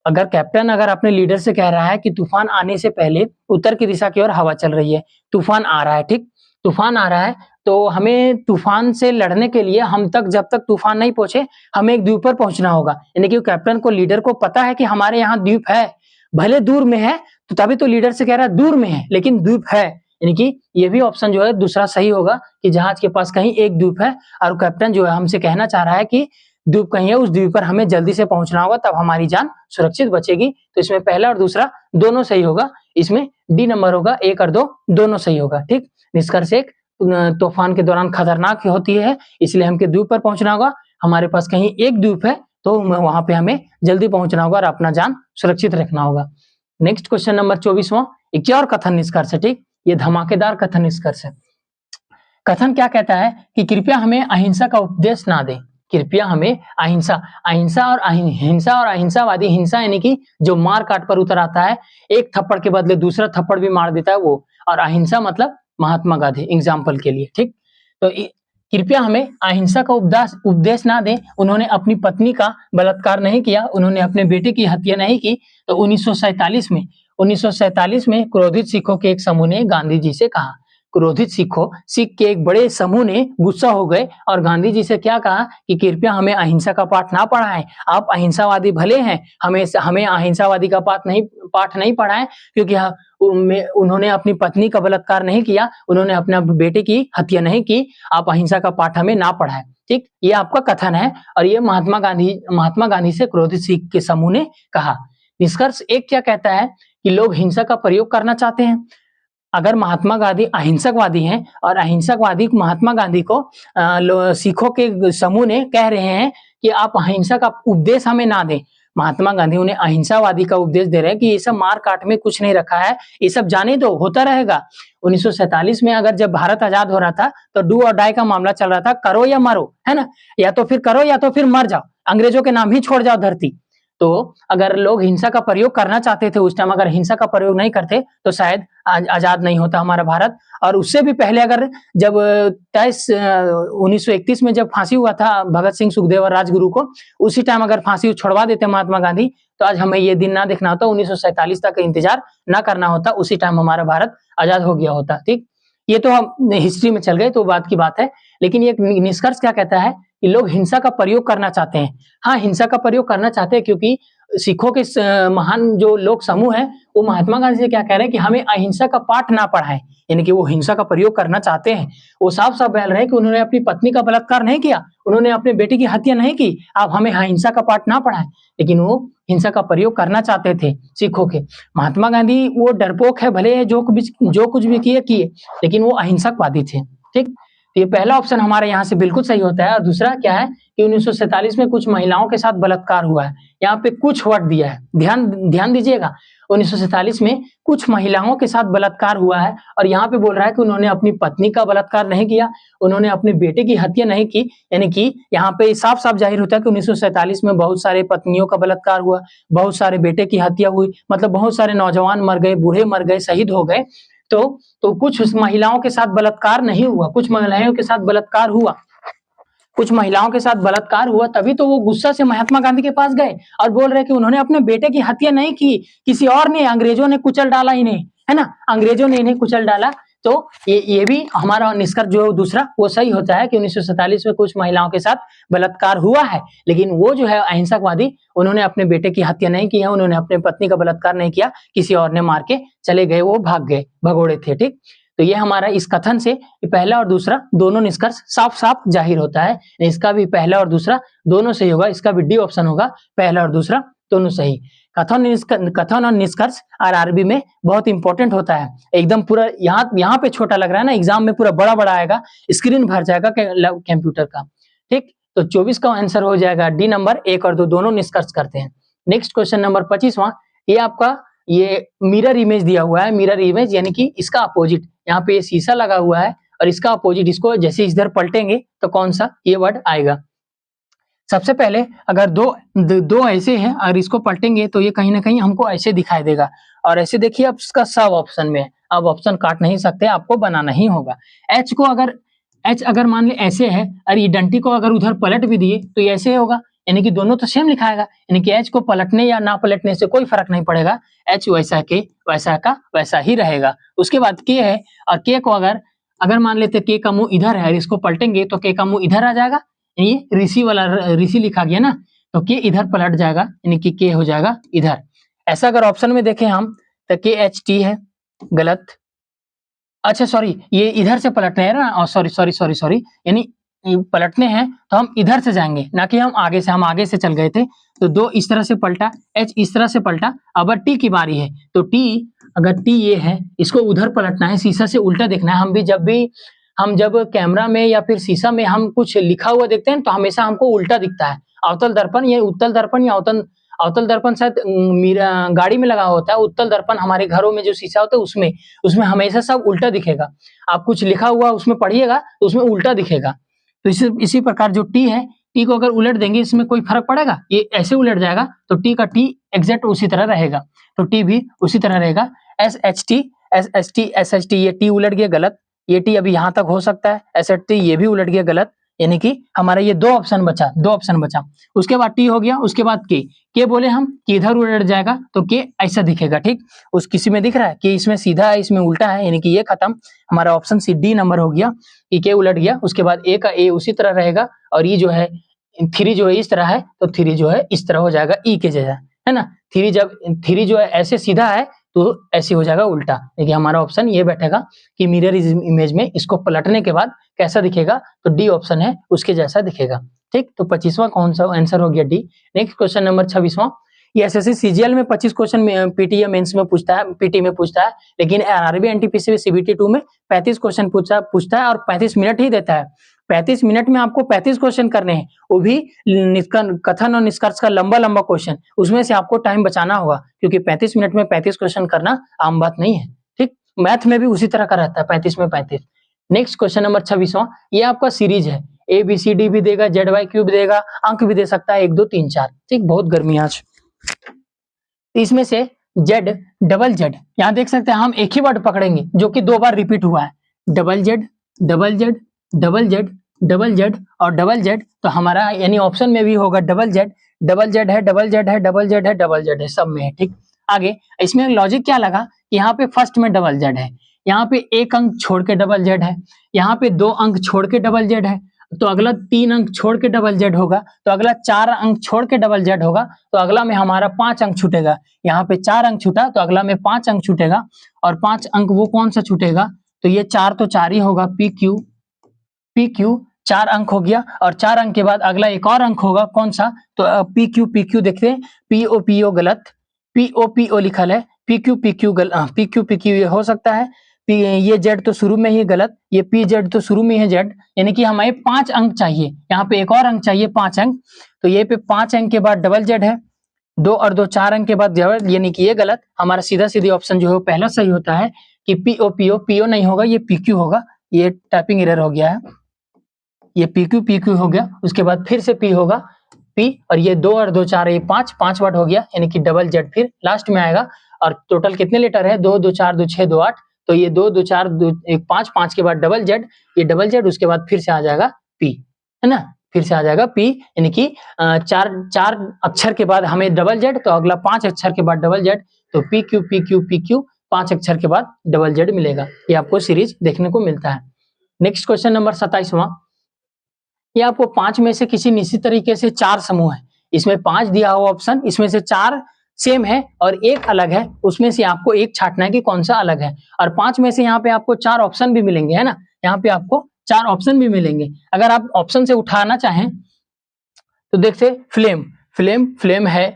Speaker 1: अगर कैप्टन अपने लीडर से कह रहा है कि तूफान आने से पहले उत्तर की दिशा की ओर हवा चल रही है, तूफान आ रहा है, ठीक, तूफान आ रहा है, तो हमें तूफान से लड़ने के लिए जब तक तूफान नहीं पहुंचे हमें एक द्वीप पर पहुंचना होगा। यानी कि कैप्टन को, लीडर को पता है कि हमारे यहाँ द्वीप है, भले दूर में है, तो तभी तो लीडर से कह रहा है दूर में है लेकिन द्वीप है। यानी कि ये भी ऑप्शन जो है दूसरा सही होगा कि जहाज के पास कहीं एक द्वीप है और कैप्टन जो है हमसे कहना चाह रहा है कि द्वीप कहीं है, उस द्वीप पर हमें जल्दी से पहुंचना होगा, तब हमारी जान सुरक्षित बचेगी। तो इसमें पहला और दूसरा दोनों सही होगा, इसमें डी नंबर होगा, 1 और 2 दोनों सही होगा, ठीक। निष्कर्ष 1, तूफान के दौरान खतरनाक होती है, इसलिए हमको द्वीप पर पहुंचना होगा, हमारे पास कहीं एक द्वीप है तो वहां पे हमें जल्दी पहुंचना होगा और अपना जान सुरक्षित रखना होगा। नेक्स्ट क्वेश्चन नंबर 24वां, एक और कथन निष्कर्ष है, ठीक, ये धमाकेदार कथन निष्कर्ष है। कथन क्या कहता है कि कृपया हमें अहिंसा का उपदेश ना दें, कृपया हमें अहिंसा और अहिंसावादी, हिंसा यानी कि जो मार काट पर उतर आता है, एक थप्पड़ के बदले दूसरा थप्पड़ भी मार देता है वो, और अहिंसा मतलब महात्मा गांधी एग्जाम्पल के लिए, ठीक। तो कृपया हमें अहिंसा का उपदेश ना दें। उन्होंने अपनी पत्नी का बलात्कार नहीं किया, उन्होंने अपने बेटे की हत्या नहीं की। तो 1947 में क्रोधित सिखों के एक समूह ने गांधी जी से कहा, क्रोधित सिख के एक बड़े समूह ने गुस्सा हो गए और गांधी जी से क्या कहा कि कृपया हमें अहिंसा का पाठ ना पढ़ाएं, आप अहिंसावादी भले हैं, हमें अहिंसावादी का पाठ नहीं पढ़ाएं, क्योंकि उन्होंने अपनी पत्नी का बलात्कार नहीं किया, उन्होंने अपने बेटे की हत्या नहीं की, आप अहिंसा का पाठ हमें ना पढ़ाएं, ठीक। ये आपका कथन है और ये महात्मा गांधी से क्रोधित सिख के समूह ने कहा। निष्कर्ष 1 क्या कहता है कि लोग हिंसा का प्रयोग करना चाहते हैं। अगर महात्मा गांधी अहिंसकवादी हैं और अहिंसकवादी महात्मा गांधी को सिखों के समूह ने कह रहे हैं कि आप अहिंसा का उपदेश हमें ना दें, महात्मा गांधी उन्हें अहिंसावादी का उपदेश दे रहे हैं कि ये सब मार काट में कुछ नहीं रखा है, ये सब जाने दो, होता रहेगा। 1947 में अगर जब भारत आजाद हो रहा था तो डू और डाई का मामला चल रहा था, करो या मरो, है ना, या तो फिर करो या तो फिर मर जाओ, अंग्रेजों के नाम ही छोड़ जाओ धरती। तो अगर लोग हिंसा का प्रयोग करना चाहते थे उस टाइम, अगर हिंसा का प्रयोग नहीं करते तो शायद आजाद नहीं होता हमारा भारत। और उससे भी पहले अगर जब 1931 में जब फांसी हुआ था भगत सिंह, सुखदेव और राजगुरु को, उसी टाइम अगर फांसी छुड़वा देते महात्मा गांधी तो आज हमें ये दिन ना देखना होता, 1947 तक इंतजार ना करना होता, उसी टाइम हमारा भारत आजाद हो गया होता, ठीक। ये तो हम हिस्ट्री में चल गए तो बात की बात है, लेकिन ये निष्कर्ष क्या कहता है कि लोग हिंसा का प्रयोग करना चाहते हैं। हाँ, हिंसा का प्रयोग करना चाहते हैं क्योंकि सिखों के महान जो लोग समूह है वो महात्मा गांधी से क्या कह रहे हैं कि हमें अहिंसा का पाठ ना पढ़ाएं, यानी कि वो हिंसा का प्रयोग करना चाहते हैं। वो साफ साफ बोल रहे हैं कि उन्होंने अपनी पत्नी का बलात्कार नहीं किया, उन्होंने अपने बेटे की हत्या नहीं की, आप हमें अहिंसा का पाठ ना पढ़ाएं, लेकिन वो हिंसा का प्रयोग करना चाहते थे सिखों के। महात्मा गांधी वो डरपोक है, भले जो कुछ भी किए, लेकिन वो अहिंसकवादी थे, ठीक। तो ये पहला ऑप्शन हमारे यहाँ से बिल्कुल सही होता है। और दूसरा क्या है कि 1947 में कुछ महिलाओं के साथ बलात्कार हुआ है। यहाँ पे कुछ वर्ड दिया है, ध्यान दीजिएगा। 1947 में कुछ महिलाओं के साथ बलात्कार हुआ है और यहाँ पे बोल रहा है कि उन्होंने अपनी पत्नी का बलात्कार नहीं किया, उन्होंने अपने बेटे की हत्या नहीं की। यानी कि यहाँ पे साफ-साफ जाहिर होता है कि 1947 में बहुत सारे पत्नियों का बलात्कार हुआ, बहुत सारे बेटे की हत्या हुई, मतलब बहुत सारे नौजवान मर गए, बूढ़े मर गए, शहीद हो गए। तो कुछ उस महिलाओं के साथ बलात्कार नहीं हुआ, कुछ महिलाओं के साथ बलात्कार हुआ, कुछ महिलाओं के साथ बलात्कार हुआ, तभी तो वो गुस्सा से महात्मा गांधी के पास गए और बोल रहे कि उन्होंने अपने बेटे की हत्या नहीं की, किसी और ने, अंग्रेजों ने कुचल डाला इन्हें, है ना, अंग्रेजों ने इन्हें कुचल डाला। तो ये भी हमारा निष्कर्ष जो दूसरा वो सही होता है कि 1947 में कुछ महिलाओं के साथ बलात्कार हुआ है, लेकिन वो जो है अहिंसकवादी, उन्होंने अपने बेटे की हत्या नहीं की है, उन्होंने अपने पत्नी का बलात्कार नहीं किया, किसी और ने मार के चले गए, वो भाग गए, भगोड़े थे। ठीक, तो ये हमारा इस कथन से पहला और दूसरा दोनों निष्कर्ष साफ-साफ जाहिर होता है। इसका भी पहला और दूसरा दोनों सही होगा, इसका भी डी ऑप्शन होगा, पहला और दूसरा दोनों सही। कथन और निष्कर्ष आरआरबी में बहुत इंपॉर्टेंट होता है। एकदम पूरा यहाँ पे छोटा लग रहा है ना, एग्जाम में पूरा बड़ा-बड़ा आएगा, स्क्रीन भर जाएगा कंप्यूटर का। ठीक, तो 24 का आंसर हो जाएगा डी नंबर, 1 और 2 दोनों निष्कर्ष करते हैं। नेक्स्ट क्वेश्चन नंबर 25वां, ये आपका ये मिरर इमेज दिया हुआ है, मिरर इमेज यानी कि इसका अपोजिट, यहाँ पे शीशा लगा हुआ है और इसका अपोजिट, इसको जैसे इधर पलटेंगे तो कौन सा ये वर्ड आएगा। सबसे पहले अगर दो ऐसे हैं और इसको पलटेंगे तो ये कहीं ना कहीं हमको ऐसे दिखाई देगा, और ऐसे देखिए अब इसका सब ऑप्शन में है, अब ऑप्शन काट नहीं सकते, आपको बनाना ही होगा। एच अगर मान ले ऐसे है और ये डंटी को अगर उधर पलट भी दिए तो ये ऐसे होगा, यानी कि दोनों तो सेम लिखाएगा, यानी कि एच को पलटने या ना पलटने से कोई फर्क नहीं पड़ेगा, एच वैसा के वैसा का वैसा ही रहेगा। उसके बाद के है, और के को अगर मान लेते के का मुंह इधर है और इसको पलटेंगे तो के का मुंह इधर आ जाएगा, ये ऋषि वाला ऋषि लिखा गया ना, तो के इधर पलट जाएगा, यानी कि के हो जाएगा इधर। ऐसा अगर ऑप्शन में देखें हम तो के एच टी है, गलत। अच्छा सॉरी, ये इधर से पलटने है ना, सॉरी, यानी पलटने हैं तो हम इधर से जाएंगे, ना कि हम आगे से चल गए थे। तो दो इस तरह से पलटा, एच इस तरह से पलटा, अब टी की बारी है, तो टी अगर टी ये है, इसको उधर पलटना है, शीशा से उल्टा देखना है। हम जब कैमरा में या फिर शीशा में हम कुछ लिखा हुआ देखते हैं तो हमेशा हमको उल्टा दिखता है। अवतल दर्पण या उत्तल दर्पण या अवतल दर्पण शायद गाड़ी में लगा होता है, उत्तल दर्पण हमारे घरों में जो शीशा होता है उसमें हमेशा सब उल्टा दिखेगा। आप कुछ लिखा हुआ उसमें पढ़िएगा तो उसमें उल्टा दिखेगा। तो इसी प्रकार जो टी है, टी को अगर उलट देंगे इसमें कोई फर्क पड़ेगा, ये ऐसे उलट जाएगा, तो टी का टी एग्जैक्ट उसी तरह रहेगा, तो टी भी उसी तरह रहेगा। एस एच टी ये टी उलट गया, गलत। ये टी अभी यहाँ तक हो सकता है, एस एच टी ये भी उलट गया, गलत। यानी कि हमारा ये दो ऑप्शन बचा। उसके बाद टी हो गया, उसके बाद के बोले हम कि इधर उलट जाएगा तो के ऐसा दिखेगा। ठीक, उस किसी में दिख रहा है कि इसमें सीधा है, इसमें उल्टा है, यानी कि ये खत्म, हमारा ऑप्शन सी डी नंबर हो गया कि के उलट गया। उसके बाद ए का ए उसी तरह रहेगा, और ये जो है थ्री जो है इस तरह है, तो थ्री जो है इस तरह हो जाएगा ई के जैसा, है ना। थ्री जो है ऐसे सीधा है तो ऐसे हो जाएगा उल्टा। देखिए हमारा ऑप्शन ये बैठेगा कि मिरर इमेज में इसको पलटने के बाद कैसा दिखेगा, तो डी ऑप्शन है, उसके जैसा दिखेगा। ठीक, तो 25वां कौन सा आंसर हो गया, डी। नेक्स्ट क्वेश्चन नंबर 26वां, ये एसएससी सीजीएल में 25 क्वेश्चन पीटी या मेंस में पूछता है, पीटी में पूछता है, लेकिन आरआरबी एनटीपीसी सीबीटी 2 में 35 क्वेश्चन पूछता है और 35 मिनट ही देता है। 35 मिनट में आपको 35 क्वेश्चन करने हैं, वो भी कथन और निष्कर्ष का लंबा क्वेश्चन, उसमें से आपको टाइम बचाना होगा, क्योंकि 35 मिनट में 35 क्वेश्चन करना आम बात नहीं है। ठीक, मैथ में भी उसी तरह का रहता है, 35 में 35। नेक्स्ट क्वेश्चन नंबर 26वां, ये आपका सीरीज है, ए बी सी डी भी देगा, जेड वाई क्यूब देगा, अंक भी दे सकता है 1 2 3 4। ठीक, बहुत गर्मी आज। इसमें से जेड, डबल जेड, यहाँ देख सकते हैं हम एक ही वर्ड पकड़ेंगे जो कि 2 बार रिपीट हुआ है, double Z double Z double Z double Z और डबल जेड, तो हमारा यानी ऑप्शन में भी होगा डबल जेड है, डबल जेड है, डबल जेड है, डबल जेड है, सब में है। ठीक, आगे इसमें लॉजिक क्या लगा, यहाँ पे फर्स्ट में डबल जेड है, यहाँ पे 1 अंक छोड़ के डबल जेड है, यहाँ पे 2 अंक छोड़ के डबल जेड है, तो अगला 3 अंक छोड़ के डबल जेड होगा, तो अगला 4 अंक छोड़ के डबल जेड होगा, तो अगला में हमारा 5 अंक छूटेगा। यहाँ पे 4 अंक छूटा तो अगला में 5 अंक छूटेगा, और 5 अंक वो कौन सा छूटेगा, तो ये 4 तो 4 ही होगा, पी क्यू 4 अंक हो गया, और 4 अंक के बाद अगला एक और अंक होगा, कौन सा, तो पी क्यू देखते हैं, पीओ गलत, पीओ लिखल है, पी क्यू ये हो सकता है, ये जेड तो शुरू में ही गलत, ये पी जेड तो शुरू में है जेड, यानी कि हमें 5 अंक चाहिए, यहाँ पे एक और अंक चाहिए 5 अंक, तो ये पे 5 अंक के बाद डबल जेड है, 2 और 2 4 अंक के बाद जेड, यानी कि ये गलत। हमारा सीधा सीधी ऑप्शन जो है पहला सही होता है कि पीओ नहीं होगा, ये पीक्यू होगा, ये टाइपिंग एरर हो गया है, ये पीक्यू हो गया, उसके बाद फिर से पी होगा पी, और ये 2 और 2 4 ये 5 वर्ड हो गया, यानी कि डबल जेड फिर लास्ट में आएगा। और टोटल कितने लेटर है, 2 2 4 2 6 2 8, तो ये 2 2 4 2 1 5 के बाद डबल जेड, ये डबल जेड, उसके बाद फिर से आ जाएगा पी, है ना, फिर से आ जाएगा पी, यानी कि 4 अक्षर के बाद हमें डबल जेड, तो अगला 5 अक्षर के बाद डबल जेड, तो पी क्यू 5 अक्षर के बाद डबल जेड मिलेगा। ये आपको सीरीज देखने को मिलता है। नेक्स्ट क्वेश्चन नंबर 27वां, ये आपको 5 में से किसी निश्चित तरीके से 4 समूह है, इसमें 5 दिया हुआ ऑप्शन, इसमें से 4 सेम है और एक अलग है, उसमें से आपको एक छांटना है कि कौन सा अलग है। और 5 में से यहाँ पे आपको 4 ऑप्शन भी मिलेंगे, है ना, यहाँ पे आपको 4 ऑप्शन भी मिलेंगे। अगर आप ऑप्शन से उठाना चाहें तो देखते फ्लेम है,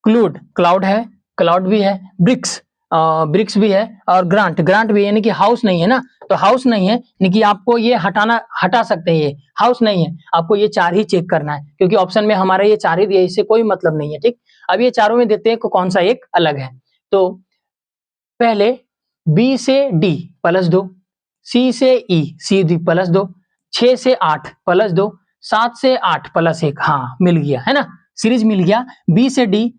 Speaker 1: क्लाउड है, क्लाउड भी है, ब्रिक्स भी है, और ग्रांट भी, यानी कि हाउस नहीं है ना, तो हाउस नहीं है, यानी कि आपको ये हटा सकते हैं, ये हाउस नहीं है, आपको ये 4 ही चेक करना है, क्योंकि ऑप्शन में हमारा ये 4 ही दिया, इससे कोई मतलब नहीं है, ठीक। अब ये चारों में देते हैं कौन सा एक अलग है, तो पहले बी से डी +2, सी से सी +2, 6 से 8 +2, 7 से 8 +1, हाँ मिल गया, है ना, सीरीज मिल गया, बी से डी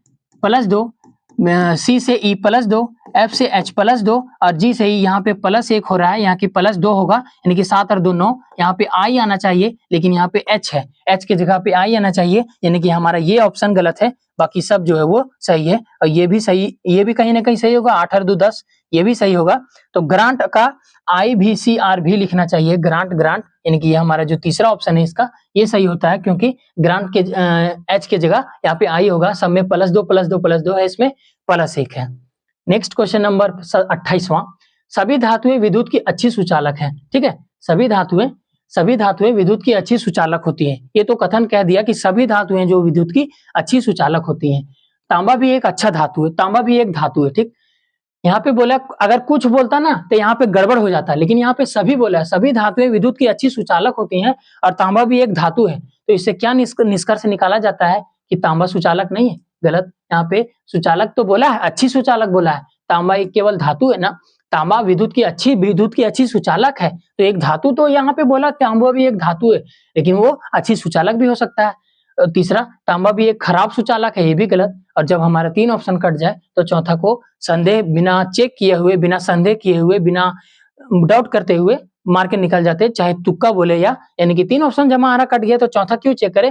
Speaker 1: +2, सी से ई +2, एफ से एच +2, और जी से ई, यहाँ पे +1 हो रहा है, यहाँ की +2 होगा, यानी कि 7 और 2 9, यहाँ पे आई आना चाहिए, लेकिन यहाँ पे एच है, एच की जगह पे आई आना चाहिए, यानी कि हमारा ये ऑप्शन गलत है, बाकी सब जो है वो सही है, और ये भी सही, ये भी कहीं ना कहीं सही होगा, 8 और 2 10, ये भी सही होगा। तो ग्रांट का IVCR भी लिखना चाहिए, ग्रांट, यानी कि ये हमारा जो तीसरा ऑप्शन है इसका, ये सही होता है, क्योंकि ग्रांट के एच के जगह यहाँ पे आई होगा, सब में +2 है, इसमें +1 है। नेक्स्ट क्वेश्चन नंबर 28वां, सभी धातुएं विद्युत की अच्छी सुचालक हैं, ठीक है, सभी धातुएं विद्युत की अच्छी सुचालक होती हैं, ये तो कथन कह दिया कि सभी धातुएं जो विद्युत की अच्छी सुचालक होती हैं। तांबा भी एक अच्छा धातु है, तांबा भी एक धातु है, ठीक। यहाँ पे बोला, अगर कुछ बोलता ना तो यहाँ पे गड़बड़ हो जाता है, लेकिन यहाँ पे सभी बोला है, सभी धातुएं विद्युत की अच्छी सुचालक होती हैं, और तांबा भी एक धातु है, तो इससे क्या निष्कर्ष निकाला जाता है कि तांबा सुचालक नहीं है, गलत। यहाँ पे सुचालक तो बोला है, अच्छी सुचालक बोला है, तांबा एक केवल धातु है ना, तांबा विद्युत की अच्छी सुचालक है, तो एक धातु तो यहाँ पे बोला, तांबा भी एक धातु है, लेकिन वो अच्छी सुचालक भी हो सकता है। तीसरा, तांबा भी एक खराब सुचालक है, ये भी गलत। और जब हमारा 3 ऑप्शन कट जाए तो चौथा को बिना चेक किए हुए, बिना संदेह किए हुए, बिना डाउट करते हुए मार के निकल जाते, चाहे तुक्का बोले यानी कि 3 ऑप्शन जब हमारा कट गया तो चौथा क्यों चेक करे।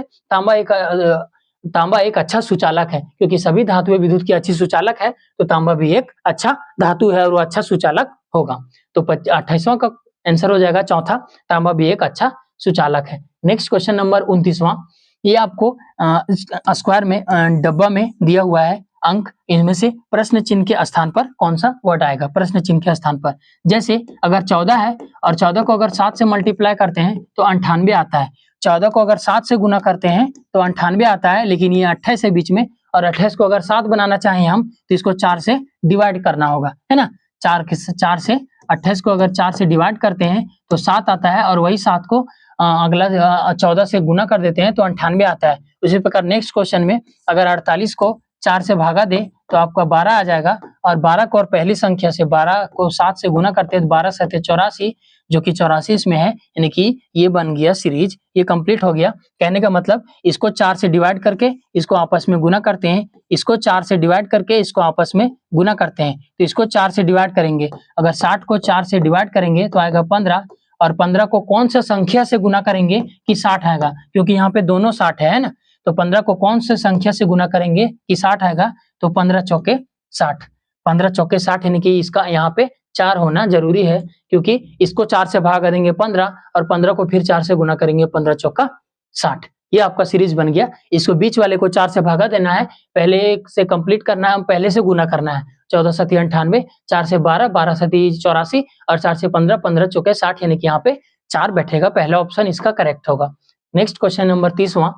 Speaker 1: तांबा एक अच्छा सुचालक है, क्योंकि सभी धातुएं विद्युत की अच्छी सुचालक है, तो तांबा भी एक अच्छा धातु है और वो अच्छा सुचालक होगा। तो 28वां का आंसर हो जाएगा चौथा, तांबा भी एक अच्छा सुचालक है। नेक्स्ट क्वेश्चन नंबर 29वां, ये आपको स्क्वायर में डब्बा में दिया हुआ है अंक, इनमें से प्रश्न चिन्ह के स्थान पर कौन सा वर्ड आएगा, प्रश्न चिन्ह के स्थान पर। जैसे अगर 14 है और 14 को अगर 7 से मल्टीप्लाई करते हैं तो 98 आता है, 14 को अगर 7 से गुना करते हैं तो 98 आता है, लेकिन ये 28 है बीच में, और 28 को अगर 7 बनाना चाहें हम तो इसको 4 से डिवाइड करना होगा, है ना, 4 से 28 को अगर 4 से डिवाइड करते हैं तो 7 आता है, और वही 7 को अगला 14 से गुना कर देते हैं तो 98 आता है। उसी प्रकार नेक्स्ट क्वेश्चन में अगर 48 को 4 से भागा दे तो आपका 12 आ जाएगा, और 12 को और पहली संख्या से 12 को 7 से गुना करते हैं तो 12 7 84, जो कि 84 इसमें है, यानी कि ये बन गया सीरीज, ये कंप्लीट हो गया। कहने का मतलब इसको 4 से डिवाइड करके इसको आपस में गुना करते हैं, इसको 4 से डिवाइड करके इसको आपस में गुना करते हैं, तो इसको 4 से डिवाइड करेंगे, अगर 60 को 4 से डिवाइड करेंगे तो आएगा 15, और 15 को कौन सा संख्या से गुना करेंगे कि 60 आएगा, क्योंकि यहाँ पे दोनों 60 है ना, तो 15 को कौन से संख्या से गुना करेंगे कि 60 आएगा, तो 15 चौके 60, 15 चौके 60, यानी कि इसका यहाँ पे 4 होना जरूरी है, क्योंकि इसको 4 से भागा देंगे 15, और 15 को फिर 4 से गुना करेंगे, 15 चौका 60, ये आपका सीरीज बन गया। इसको बीच वाले को 4 से भागा देना है, पहले से कंप्लीट करना है, पहले से गुना करना है, 14 सती 98, 4 से 12, 12 सती 84, और 4 से 15, 15 चौके 60, यानी कि यहाँ पे 4 बैठेगा, पहला ऑप्शन इसका करेक्ट होगा। नेक्स्ट क्वेश्चन नंबर 30वां,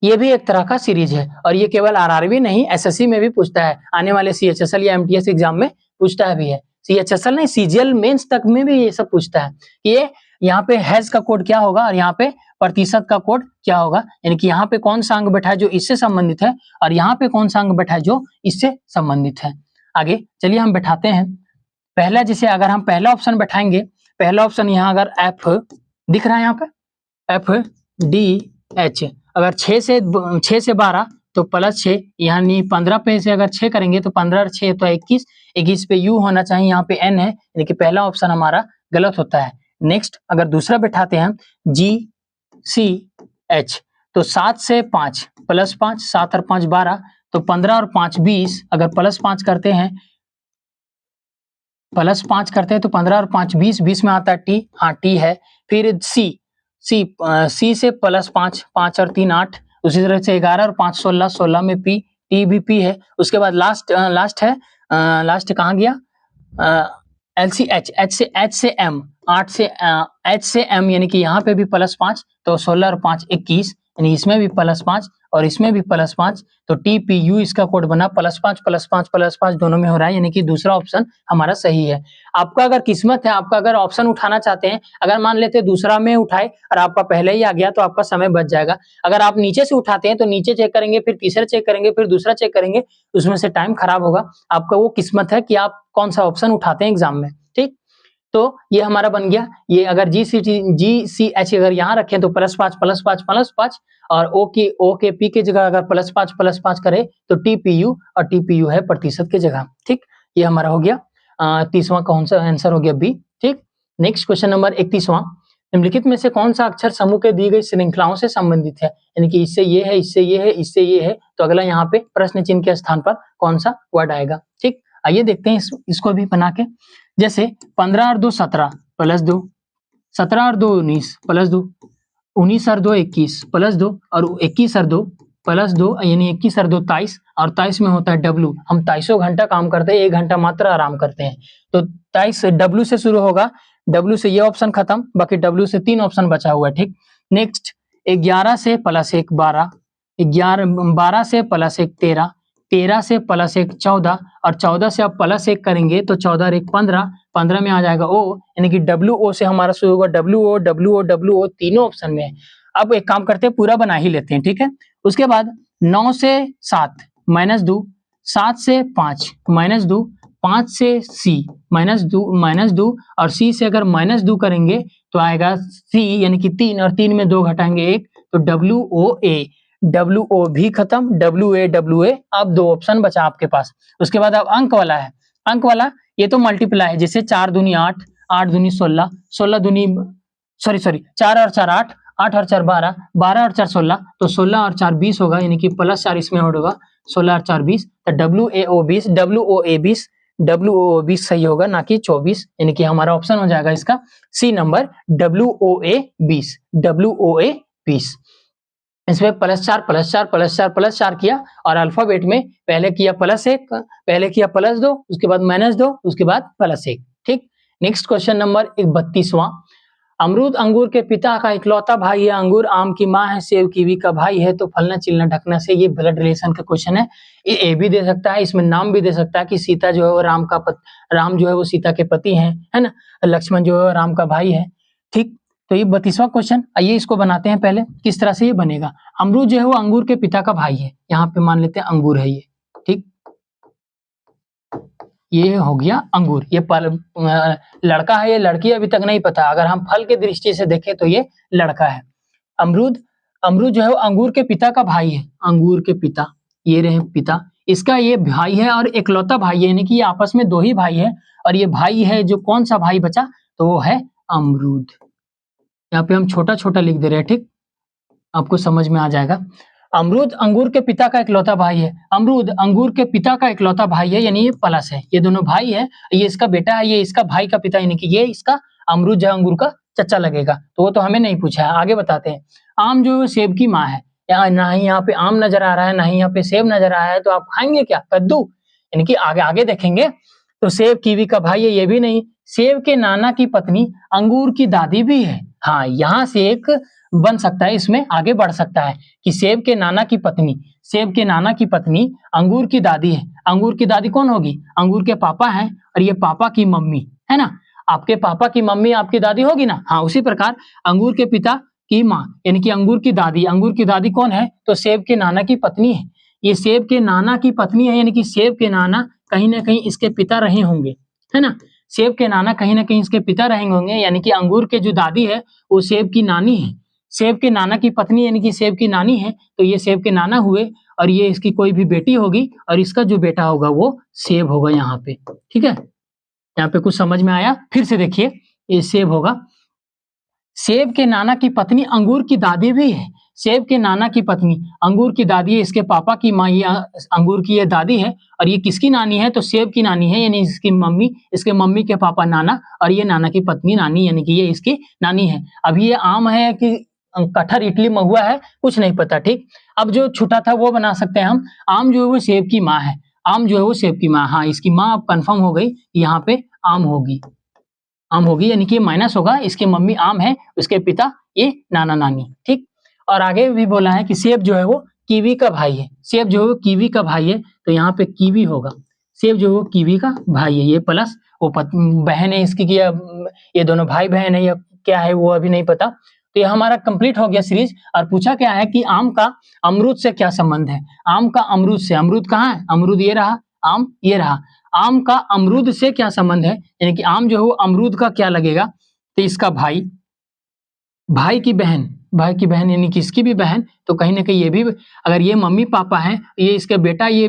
Speaker 1: ये भी एक तरह का सीरीज है, और ये केवल RRB नहीं SSC में भी पूछता है, आने वाले CHSL या MTS एग्जाम में पूछता है भी है। CHSL नहीं, CGL मेंस तक में भी ये सब पूछता है। ये यहाँ पे हैज का कोड क्या होगा और यहाँ पे प्रतिशत का कोड क्या होगा, यानी कि यहाँ पे कौन सा अंक बैठा है जो इससे संबंधित है और यहाँ पे कौन सा अंक बैठा है जो इससे संबंधित है। आगे चलिए हम बैठाते हैं। पहला, जैसे अगर हम पहला ऑप्शन बैठाएंगे, पहला ऑप्शन यहाँ अगर F दिख रहा है, यहाँ पे FDH, अगर 6 से 12 तो +6, यानी 15 पे से अगर 6 करेंगे तो 15 और 6 तो 21, 21 पे U होना चाहिए, यहाँ पे N है, यानी कि पहला ऑप्शन हमारा गलत होता है। नेक्स्ट अगर दूसरा बैठाते हैं GCH, तो 7 से 5 +5, 7 और 5 12, तो 15 और 5 20, अगर +5 करते हैं तो 15 और 5 20, 20 में आता है T, हाँ T है। फिर C से +5, 5 और 3 8, उसी तरह से 11 और 5 16, 16 में P, T भी P है। उसके बाद लास्ट है, लास्ट कहाँ गया, LCH, H से M, 8 से H से M, यानी कि यहाँ पे भी +5, तो 16 और 5 21, यानी इसमें भी +5 और इसमें भी +5, तो TPU इसका कोड बना, +5 दोनों में हो रहा है, यानी कि दूसरा ऑप्शन हमारा सही है। आपका अगर किस्मत है, आपका अगर ऑप्शन उठाना चाहते हैं, अगर मान लेते दूसरा में उठाए और आपका पहले ही आ गया तो आपका समय बच जाएगा। अगर आप नीचे से उठाते हैं तो नीचे चेक करेंगे, फिर तीसरा चेक करेंगे, फिर दूसरा चेक करेंगे, उसमें से टाइम खराब होगा। आपका वो किस्मत है कि आप कौन सा ऑप्शन उठाते हैं एग्जाम में, ठीक। तो ये हमारा बन गया। ये अगर GCH अगर यहाँ रखें तो +5 और O के P के जगह अगर +5 करे तो TPU, और TPU है प्रतिशत की जगह, ठीक। ये हमारा हो गया 30वां कौन सा आंसर हो गया B, ठीक। नेक्स्ट क्वेश्चन नंबर 31वां, निम्नलिखित में से कौन सा अक्षर समूह के दी गई श्रृंखलाओं से संबंधित है, यानी कि इससे ये है, इससे ये है, इससे ये है, तो अगला यहाँ पे प्रश्न चिन्ह के स्थान पर कौन सा वर्ड आएगा, ठीक। आइए देखते हैं इसको भी बना के। जैसे 15 और 2 17 +2, 17 और 2 19 +2, 19 और 2 21 +2, और 21 और 2 +2, यानी 21 और 2 23, और 23 में होता है W। हम 23 घंटा काम करते हैं, 1 घंटा मात्र आराम करते हैं, तो 23 W से शुरू होगा, W से ये ऑप्शन खत्म, बाकी W से 3 ऑप्शन बचा हुआ है, ठीक। नेक्स्ट 11 से +1 12, 12 से +1 13, 13 से +1 14, और 14 से आप +1 करेंगे तो 14 और 1 15, 15 में आ जाएगा O, यानी कि WO से हमारा शुरू होगा, WO तीनों ऑप्शन में है। अब एक काम करते हैं, पूरा बना ही लेते हैं, ठीक है। उसके बाद 9 से 7 -2, 7 से 5 -2, 5 से C -2, और C से अगर -2 करेंगे तो आएगा C, यानी कि 3, और 3 में 2 घटाएंगे 1, तो WO भी खत्म, WA, अब 2 ऑप्शन बचा आपके पास। उसके बाद अब अंक वाला है, अंक वाला ये तो मल्टीप्लाई है, जैसे 4 दूनी 8, 8 दूनी 16, 16 दूनी 4 और 4 8, 8 और 4 12, 12 और 4 16, तो 16 और 4 20 होगा, यानी कि +4 इसमें होगा, 16 और 4 20, तो WOA 20 सही होगा, ना कि 24, यानी कि हमारा ऑप्शन हो जाएगा इसका C नंबर, WOA 20। इसमें +4 किया, और अल्फाबेट में पहले किया +1, पहले किया +2, उसके बाद -2, उसके बाद +1, ठीक। नेक्स्ट क्वेश्चन नंबर 32वां, अमरूद अंगूर के पिता का इकलौता भाई है, अंगूर आम की माँ है, सेब कीवी का भाई है, तो फलना चिलना ढकना से, ये ब्लड रिलेशन का क्वेश्चन है। ये A भी दे सकता है, इसमें नाम भी दे सकता है कि सीता जो है वो राम जो है वो सीता के पति हैं, है ना, लक्ष्मण जो है राम का भाई है, ठीक। तो ये 32वां क्वेश्चन, आइए इसको बनाते हैं। पहले किस तरह से ये बनेगा, अमरूद जो है वो अंगूर के पिता का भाई है, यहाँ पे मान लेते हैं अंगूर है ये, ठीक। ये हो गया अंगूर, ये लड़का है, ये लड़की अभी तक नहीं पता, अगर हम फल के दृष्टि से देखें तो ये लड़का है। अमरूद जो है वो अंगूर के पिता का भाई है, अंगूर के पिता, ये रहे पिता, इसका ये भाई है और इकलौता भाई है, यानी कि ये आपस में 2 ही भाई है, और ये भाई है जो कौन सा भाई बचा, तो वो है अमरूद। यहाँ पे हम छोटा छोटा लिख दे रहे हैं, ठीक, आपको समझ में आ जाएगा। अमरूद अंगूर के पिता का इकलौता भाई है, अमरूद अंगूर के पिता का इकलौता भाई है, यानी ये प्लस है, ये दोनों भाई है, ये इसका बेटा है, ये इसका भाई का पिता, यानी कि ये इसका अमरूद जो अंगूर का चचा लगेगा, तो वो तो हमें नहीं पूछा है। आगे बताते हैं, आम जो सेब की माँ है, ना ही यहाँ पे आम नजर आ रहा है, ना ही यहाँ पे सेब नजर आ रहा है, तो आप खाएंगे क्या, कद्दू, यानी कि आगे देखेंगे तो सेब कीवी का भाई है, ये भी नहीं, सेब के नाना की पत्नी अंगूर की दादी भी है, हाँ यहाँ से एक बन सकता है, इसमें आगे बढ़ सकता है कि सेब के नाना की पत्नी, सेब के नाना की पत्नी अंगूर की दादी है। अंगूर की दादी कौन होगी? अंगूर के पापा हैं और ये पापा की मम्मी है ना। आपके पापा की मम्मी आपकी दादी होगी ना। हाँ, उसी प्रकार अंगूर के पिता की माँ यानी कि अंगूर की दादी। अंगूर की दादी कौन है? तो सेब के नाना की पत्नी है। ये सेब के नाना की पत्नी है यानी कि सेब के नाना कहीं ना कहीं इसके पिता रहे होंगे, है ना। सेब के नाना कहीं ना कहीं इसके पिता रहे होंगे यानी कि अंगूर के जो दादी है वो सेब की नानी है। सेब के नाना की पत्नी यानी कि सेब की नानी है, तो ये सेब के नाना हुए और ये इसकी कोई भी बेटी होगी और इसका जो बेटा होगा वो सेब होगा यहाँ पे। ठीक है, यहाँ पे कुछ समझ में आया? फिर से देखिए, ये सेब होगा। सेब के नाना की पत्नी अंगूर की दादी भी है। सेब के नाना की पत्नी अंगूर की दादी है, इसके पापा की माँ ये अंगूर की ये दादी है और ये किसकी नानी है? तो सेब की नानी है यानी इसकी मम्मी, इसके मम्मी के पापा नाना और ये नाना की पत्नी नानी यानी कि ये इसकी नानी है। अभी ये आम है कि कटहर, इडली, महुआ है, कुछ नहीं पता। ठीक, अब जो छूटा था वो बना सकते हैं हम। आम जो है वो सेब की माँ है। आम जो है वो सेब की माँ। हाँ, इसकी माँ अब कंफर्म हो गई, यहाँ पे आम होगी। आम होगी यानी कि माइनस होगा, इसकी मम्मी आम है, उसके पिता ये नाना नानी। ठीक, और आगे भी बोला है कि सेब जो है वो कीवी का भाई है। सेब जो है वो कीवी का भाई है, तो यहाँ पे कीवी होगा। सेब जो है वो कीवी का भाई है, ये प्लस वो बहन है इसकी कि ये दोनों भाई बहन है या क्या है वो अभी नहीं पता। तो ये हमारा कंप्लीट हो गया सीरीज। और पूछा क्या है कि आम का अमरूद से क्या संबंध है? आम का अमरूद से, अमरूद कहाँ है? अमरूद ये रहा, आम ये रहा। आम का अमरूद से क्या संबंध है? यानी कि आम जो है वो अमरूद का क्या लगेगा? तो इसका भाई, भाई की बहन, भाई की बहन यानी कि इसकी भी बहन, तो कहीं ना कहीं ये भी, अगर ये मम्मी पापा है, ये इसका बेटा, ये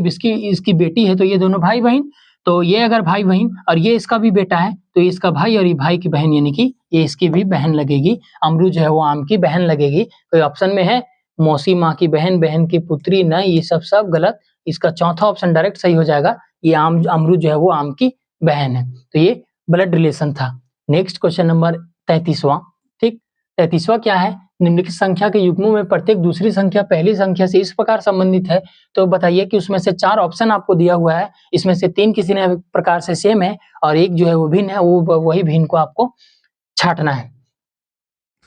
Speaker 1: इसकी बेटी है, तो ये दोनों भाई बहन। तो ये अगर भाई बहन और ये इसका भी बेटा है, तो ये इसका भाई और ये भाई की बहन यानी कि ये इसकी भी बहन लगेगी। अमरूद जो है वो आम की बहन लगेगी। तो ऑप्शन में है मौसी, माँ की बहन, बहन की पुत्री, न, ये सब गलत। इसका चौथा ऑप्शन डायरेक्ट सही हो जाएगा, ये आम, अमरूद जो है वो आम की बहन है। तो ये ब्लड रिलेशन था। नेक्स्ट क्वेश्चन नंबर 33वां। ठीक, 33वां क्या है? निम्नलिखित संख्या के युग्मों में प्रत्येक दूसरी संख्या पहली संख्या से इस प्रकार संबंधित है, तो बताइए कि उसमें से 4 ऑप्शन आपको दिया हुआ है, इसमें से 3 किसी न प्रकार से सेम है और एक जो है वो भिन्न है, वो वही भिन्न को आपको छांटना है।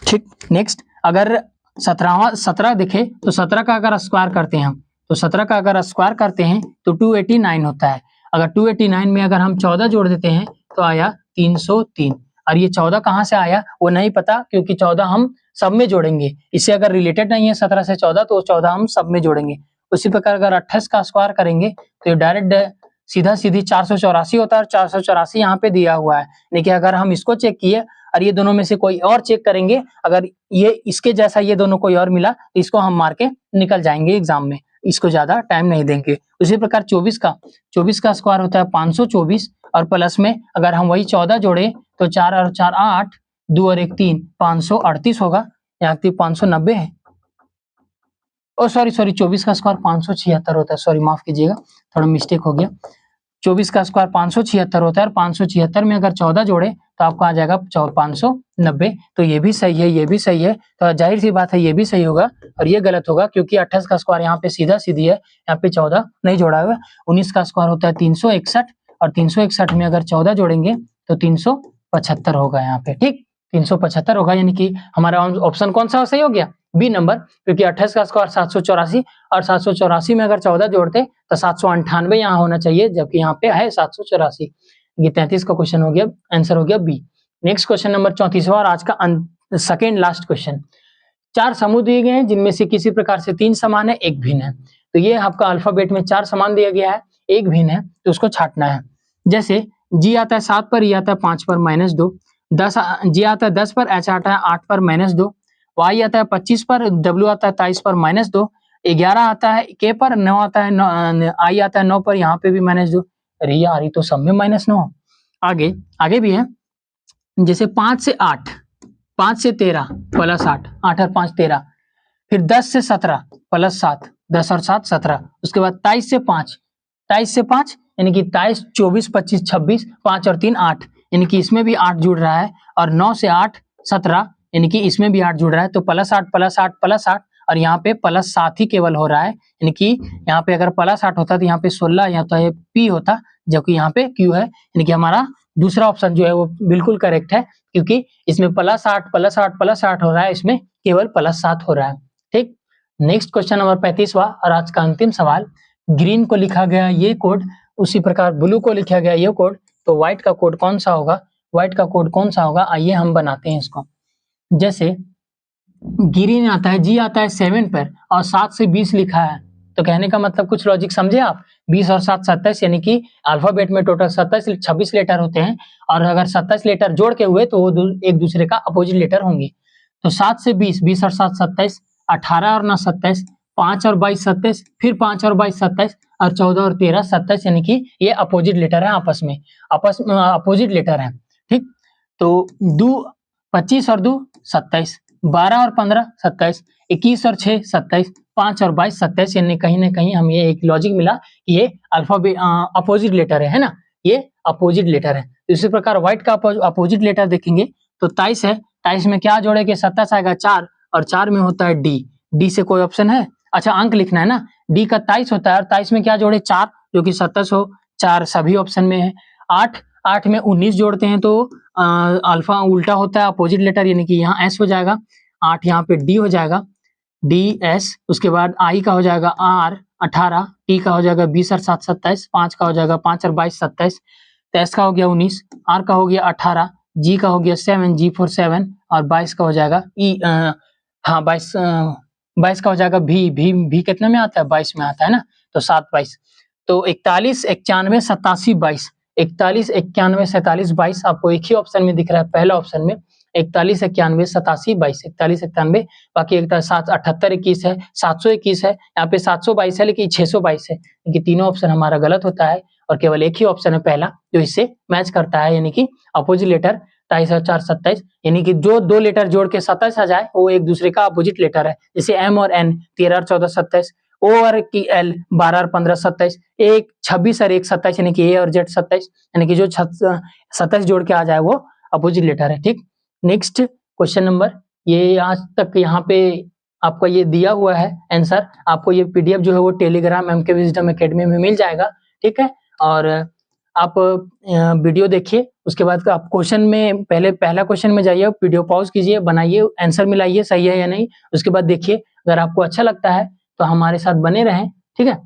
Speaker 1: ठीक, नेक्स्ट, अगर 17 दिखे तो 17 का अगर स्क्वायर करते हैं हम, तो 17 का अगर स्क्वायर करते हैं तो 289 होता है। अगर 289 में अगर हम 14 जोड़ देते हैं तो आया 303। और ये 14 कहाँ से आया वो नहीं पता, क्योंकि 14 हम सब में जोड़ेंगे। इससे अगर रिलेटेड नहीं है 17 से 14, तो 14 हम सब में जोड़ेंगे। उसी प्रकार अगर 28 का स्क्वायर करेंगे तो डायरेक्ट सीधा सीधी 484 होता है और 484 यहाँ पे दिया हुआ है। लेकिन अगर हम इसको चेक किए और ये दोनों में से कोई और चेक करेंगे, अगर ये इसके जैसा ये दोनों कोई और मिला तो इसको हम मार के निकल जाएंगे एग्जाम में, इसको ज्यादा टाइम नहीं देंगे। उसी प्रकार 24 का स्क्वायर होता है 524 और प्लस में अगर हम वही 14 जोड़े तो 4 और 4 8, 2 और 1 3, 538 होगा। यहाँ 590 है। और सॉरी 24 का स्क्वायर 576 होता है, सॉरी माफ कीजिएगा, थोड़ा मिस्टेक हो गया। 24 का स्क्वायर 576 होता है और 576 में अगर 14 जोड़े तो आपको आ जाएगा 590। तो ये भी सही है, ये भी सही है, तो जाहिर सी बात है ये भी सही होगा और ये गलत होगा, क्योंकि 28 का स्क्वायर यहाँ पे सीधा सीधी है, यहाँ पे 14 नहीं जोड़ा हुआ। 19 का स्क्वायर होता है 361 और 361 में अगर 14 जोड़ेंगे तो 375 होगा यहाँ पे। ठीक, 375 होगा, यानी कि हमारा ऑप्शन कौन सा सही हो गया? बी नंबर, क्योंकि 28 का स्क्वायर 784 और 784 में अगर 14 जोड़ते तो 798 यहाँ होना चाहिए, जबकि यहाँ पे है 784। ये 33 का क्वेश्चन हो गया, आंसर हो गया बी। नेक्स्ट क्वेश्चन नंबर 34वां और आज का सेकेंड लास्ट क्वेश्चन। 4 समूह दिए गए हैं जिनमें से किसी प्रकार से 3 समान है, 1 भिन्न है। तो ये आपका अल्फाबेट में 4 समान दिया गया है, 1 भिन्न है, तो उसको छांटना है। जैसे जी आता है 7 पर, ई आता है 5 पर -2, 10 जी आता है 10 पर, एच आता है 8 पर -2, वाई आता है 25 पर, डब्ल्यू आता है 23 पर -2, 11 आता है के पर, 9 आता है, आई आता है 9 पर, यहाँ पे भी -2। अरे यार ये तो सब में -9। आगे भी है, जैसे 5 से 8, 5 से 13 प्लस 8, 8 और 5 13, फिर 10 से 17 प्लस 7, 10 और 7 17, उसके बाद 23 से 5 यानी कि 23, 24, 25, 26, 5 और 3 8, यानी कि इसमें भी 8 जुड़ रहा है, और 9 से 8 17 यानी कि इसमें भी 8 जुड़ रहा है, तो +8 +8 +8, और यहाँ पे +7 ही केवल हो रहा है, यानी कि यहाँ पे अगर +8 होता तो यहाँ पे 16 या तो ये पी होता, जबकि यहाँ पे क्यू है, यानी कि हमारा दूसरा ऑप्शन जो है वो बिल्कुल करेक्ट है, क्योंकि इसमें +8 +8 +8 हो रहा है, इसमें केवल +7 हो रहा है। ठीक, नेक्स्ट क्वेश्चन नंबर 35वां और आज का अंतिम सवाल, ग्रीन को लिखा गया ये कोड, उसी प्रकार ब्लू को लिखा गया ये कोड, तो व्हाइट का कोड कौन सा होगा? व्हाइट का कोड कौन सा होगा? आइए हम बनाते हैं इसको। जैसे ग्रीन आता है, जी आता है 7 पर और 7 से 20 लिखा है, तो कहने का मतलब कुछ लॉजिक समझे आप? 20 और 7 27, यानी कि अल्फाबेट में टोटल 26 लेटर होते हैं और अगर 27 लेटर जोड़ के हुए तो वो एक दूसरे का अपोजिट लेटर होंगे। तो 7 से 20, 20 और 7 27, 18 और 9 27, 5 और 22 27, फिर 5 और 22 27 और 14 और 13 27, यानी कि ये अपोजिट लेटर है, आपस में अपोजिट लेटर है। ठीक, तो 25 और 2 27, 12 और 15 27, 21 और 6 27, 5 और 22 27, यानी कहीं ना कहीं हमें एक लॉजिक मिला कि ये अल्फाबेट अपोजिट लेटर है ना, ये अपोजिट लेटर है। इसी प्रकार व्हाइट का अपोजिट लेटर देखेंगे तो 23 है, 23 में क्या जोड़ेंगे? 27 आएगा 4 और 4 में होता है डी। डी से कोई ऑप्शन है? अच्छा, अंक लिखना है ना, डी का 23 होता है और 23 में क्या जोड़े? 4, जो कि 27 हो, 4 सभी ऑप्शन में है। 8 में 19 जोड़ते हैं तो अल्फा उल्टा होता है अपोजिट लेटर, यानी कि यहाँ एस हो जाएगा, 8 यहाँ पे डी हो जाएगा, डी एस। उसके बाद आई का हो जाएगा आर 18, टी का हो जाएगा 20 और 7 27, 5 का हो जाएगा 5 और 22 27, एस का हो गया 19, आर का हो गया 18, जी का हो गया 7, जी फॉर 7 और 22 का हो जाएगा हाँ 22 का हो जाएगा भी कितने में आता है? 22 में आता है ना, तो 7 22, तो 41 91 87 22, 41 91 47 22 आपको एक ही ऑप्शन में दिख रहा है, पहला ऑप्शन में 41 91 87 22, 41 91, बाकी एक 78 21 है, 721 है, यहाँ पे 722 है लेकिन 622 है, क्योंकि तीनों ऑप्शन हमारा गलत होता है और केवल एक ही ऑप्शन है पहला जो इससे मैच करता है, यानी कि अपोजिट लेटर 23 और 4 27, यानी कि जो दो लेटर जोड़ के 27 आ जाए वो एक दूसरे का अपोजिट लेटर है। जैसे एम और एन 13 और 14 27, ओ और की एल 12 और 15 27, एक 26 और 1 27, यानी कि ए और जेड 27, यानी कि जो 27 जोड़ के आ जाए वो अपोजिट लेटर है। ठीक, नेक्स्ट क्वेश्चन नंबर, ये आज तक यहाँ पे आपका ये दिया हुआ है आंसर, आपको ये पीडीएफ जो है वो टेलीग्राम एमके विजडम एकेडमी में मिल जाएगा। ठीक है, और आप वीडियो देखिए, उसके बाद आप क्वेश्चन में पहला क्वेश्चन में जाइए, वीडियो पॉज कीजिए, बनाइए, आंसर मिलाइए सही है या नहीं, उसके बाद देखिए, अगर आपको अच्छा लगता है तो हमारे साथ बने रहें। ठीक है,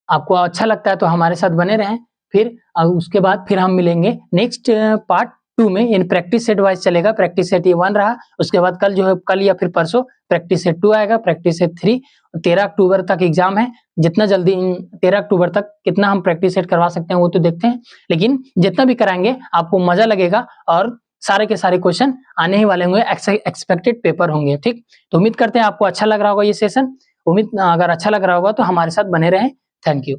Speaker 1: आपको अच्छा लगता है तो हमारे साथ बने रहें, फिर उसके बाद फिर हम मिलेंगे नेक्स्ट पार्ट 2 में। इन प्रैक्टिस सेट वाइज चलेगा, प्रैक्टिस सेट ये 1 रहा, उसके बाद कल जो है, कल या फिर परसों प्रैक्टिस सेट 2 आएगा, प्रैक्टिस सेट 3। 13 अक्टूबर तक एग्जाम है, जितना जल्दी 13 अक्टूबर तक कितना हम प्रैक्टिस सेट करवा सकते हैं वो तो देखते हैं, लेकिन जितना भी कराएंगे आपको मजा लगेगा और सारे के सारे क्वेश्चन आने ही वाले होंगे, एक्सपेक्टेड पेपर होंगे। ठीक, तो उम्मीद करते हैं आपको अच्छा लग रहा होगा ये सेशन, उम्मीद अगर अच्छा लग रहा होगा तो हमारे साथ बने रहें। Thank you.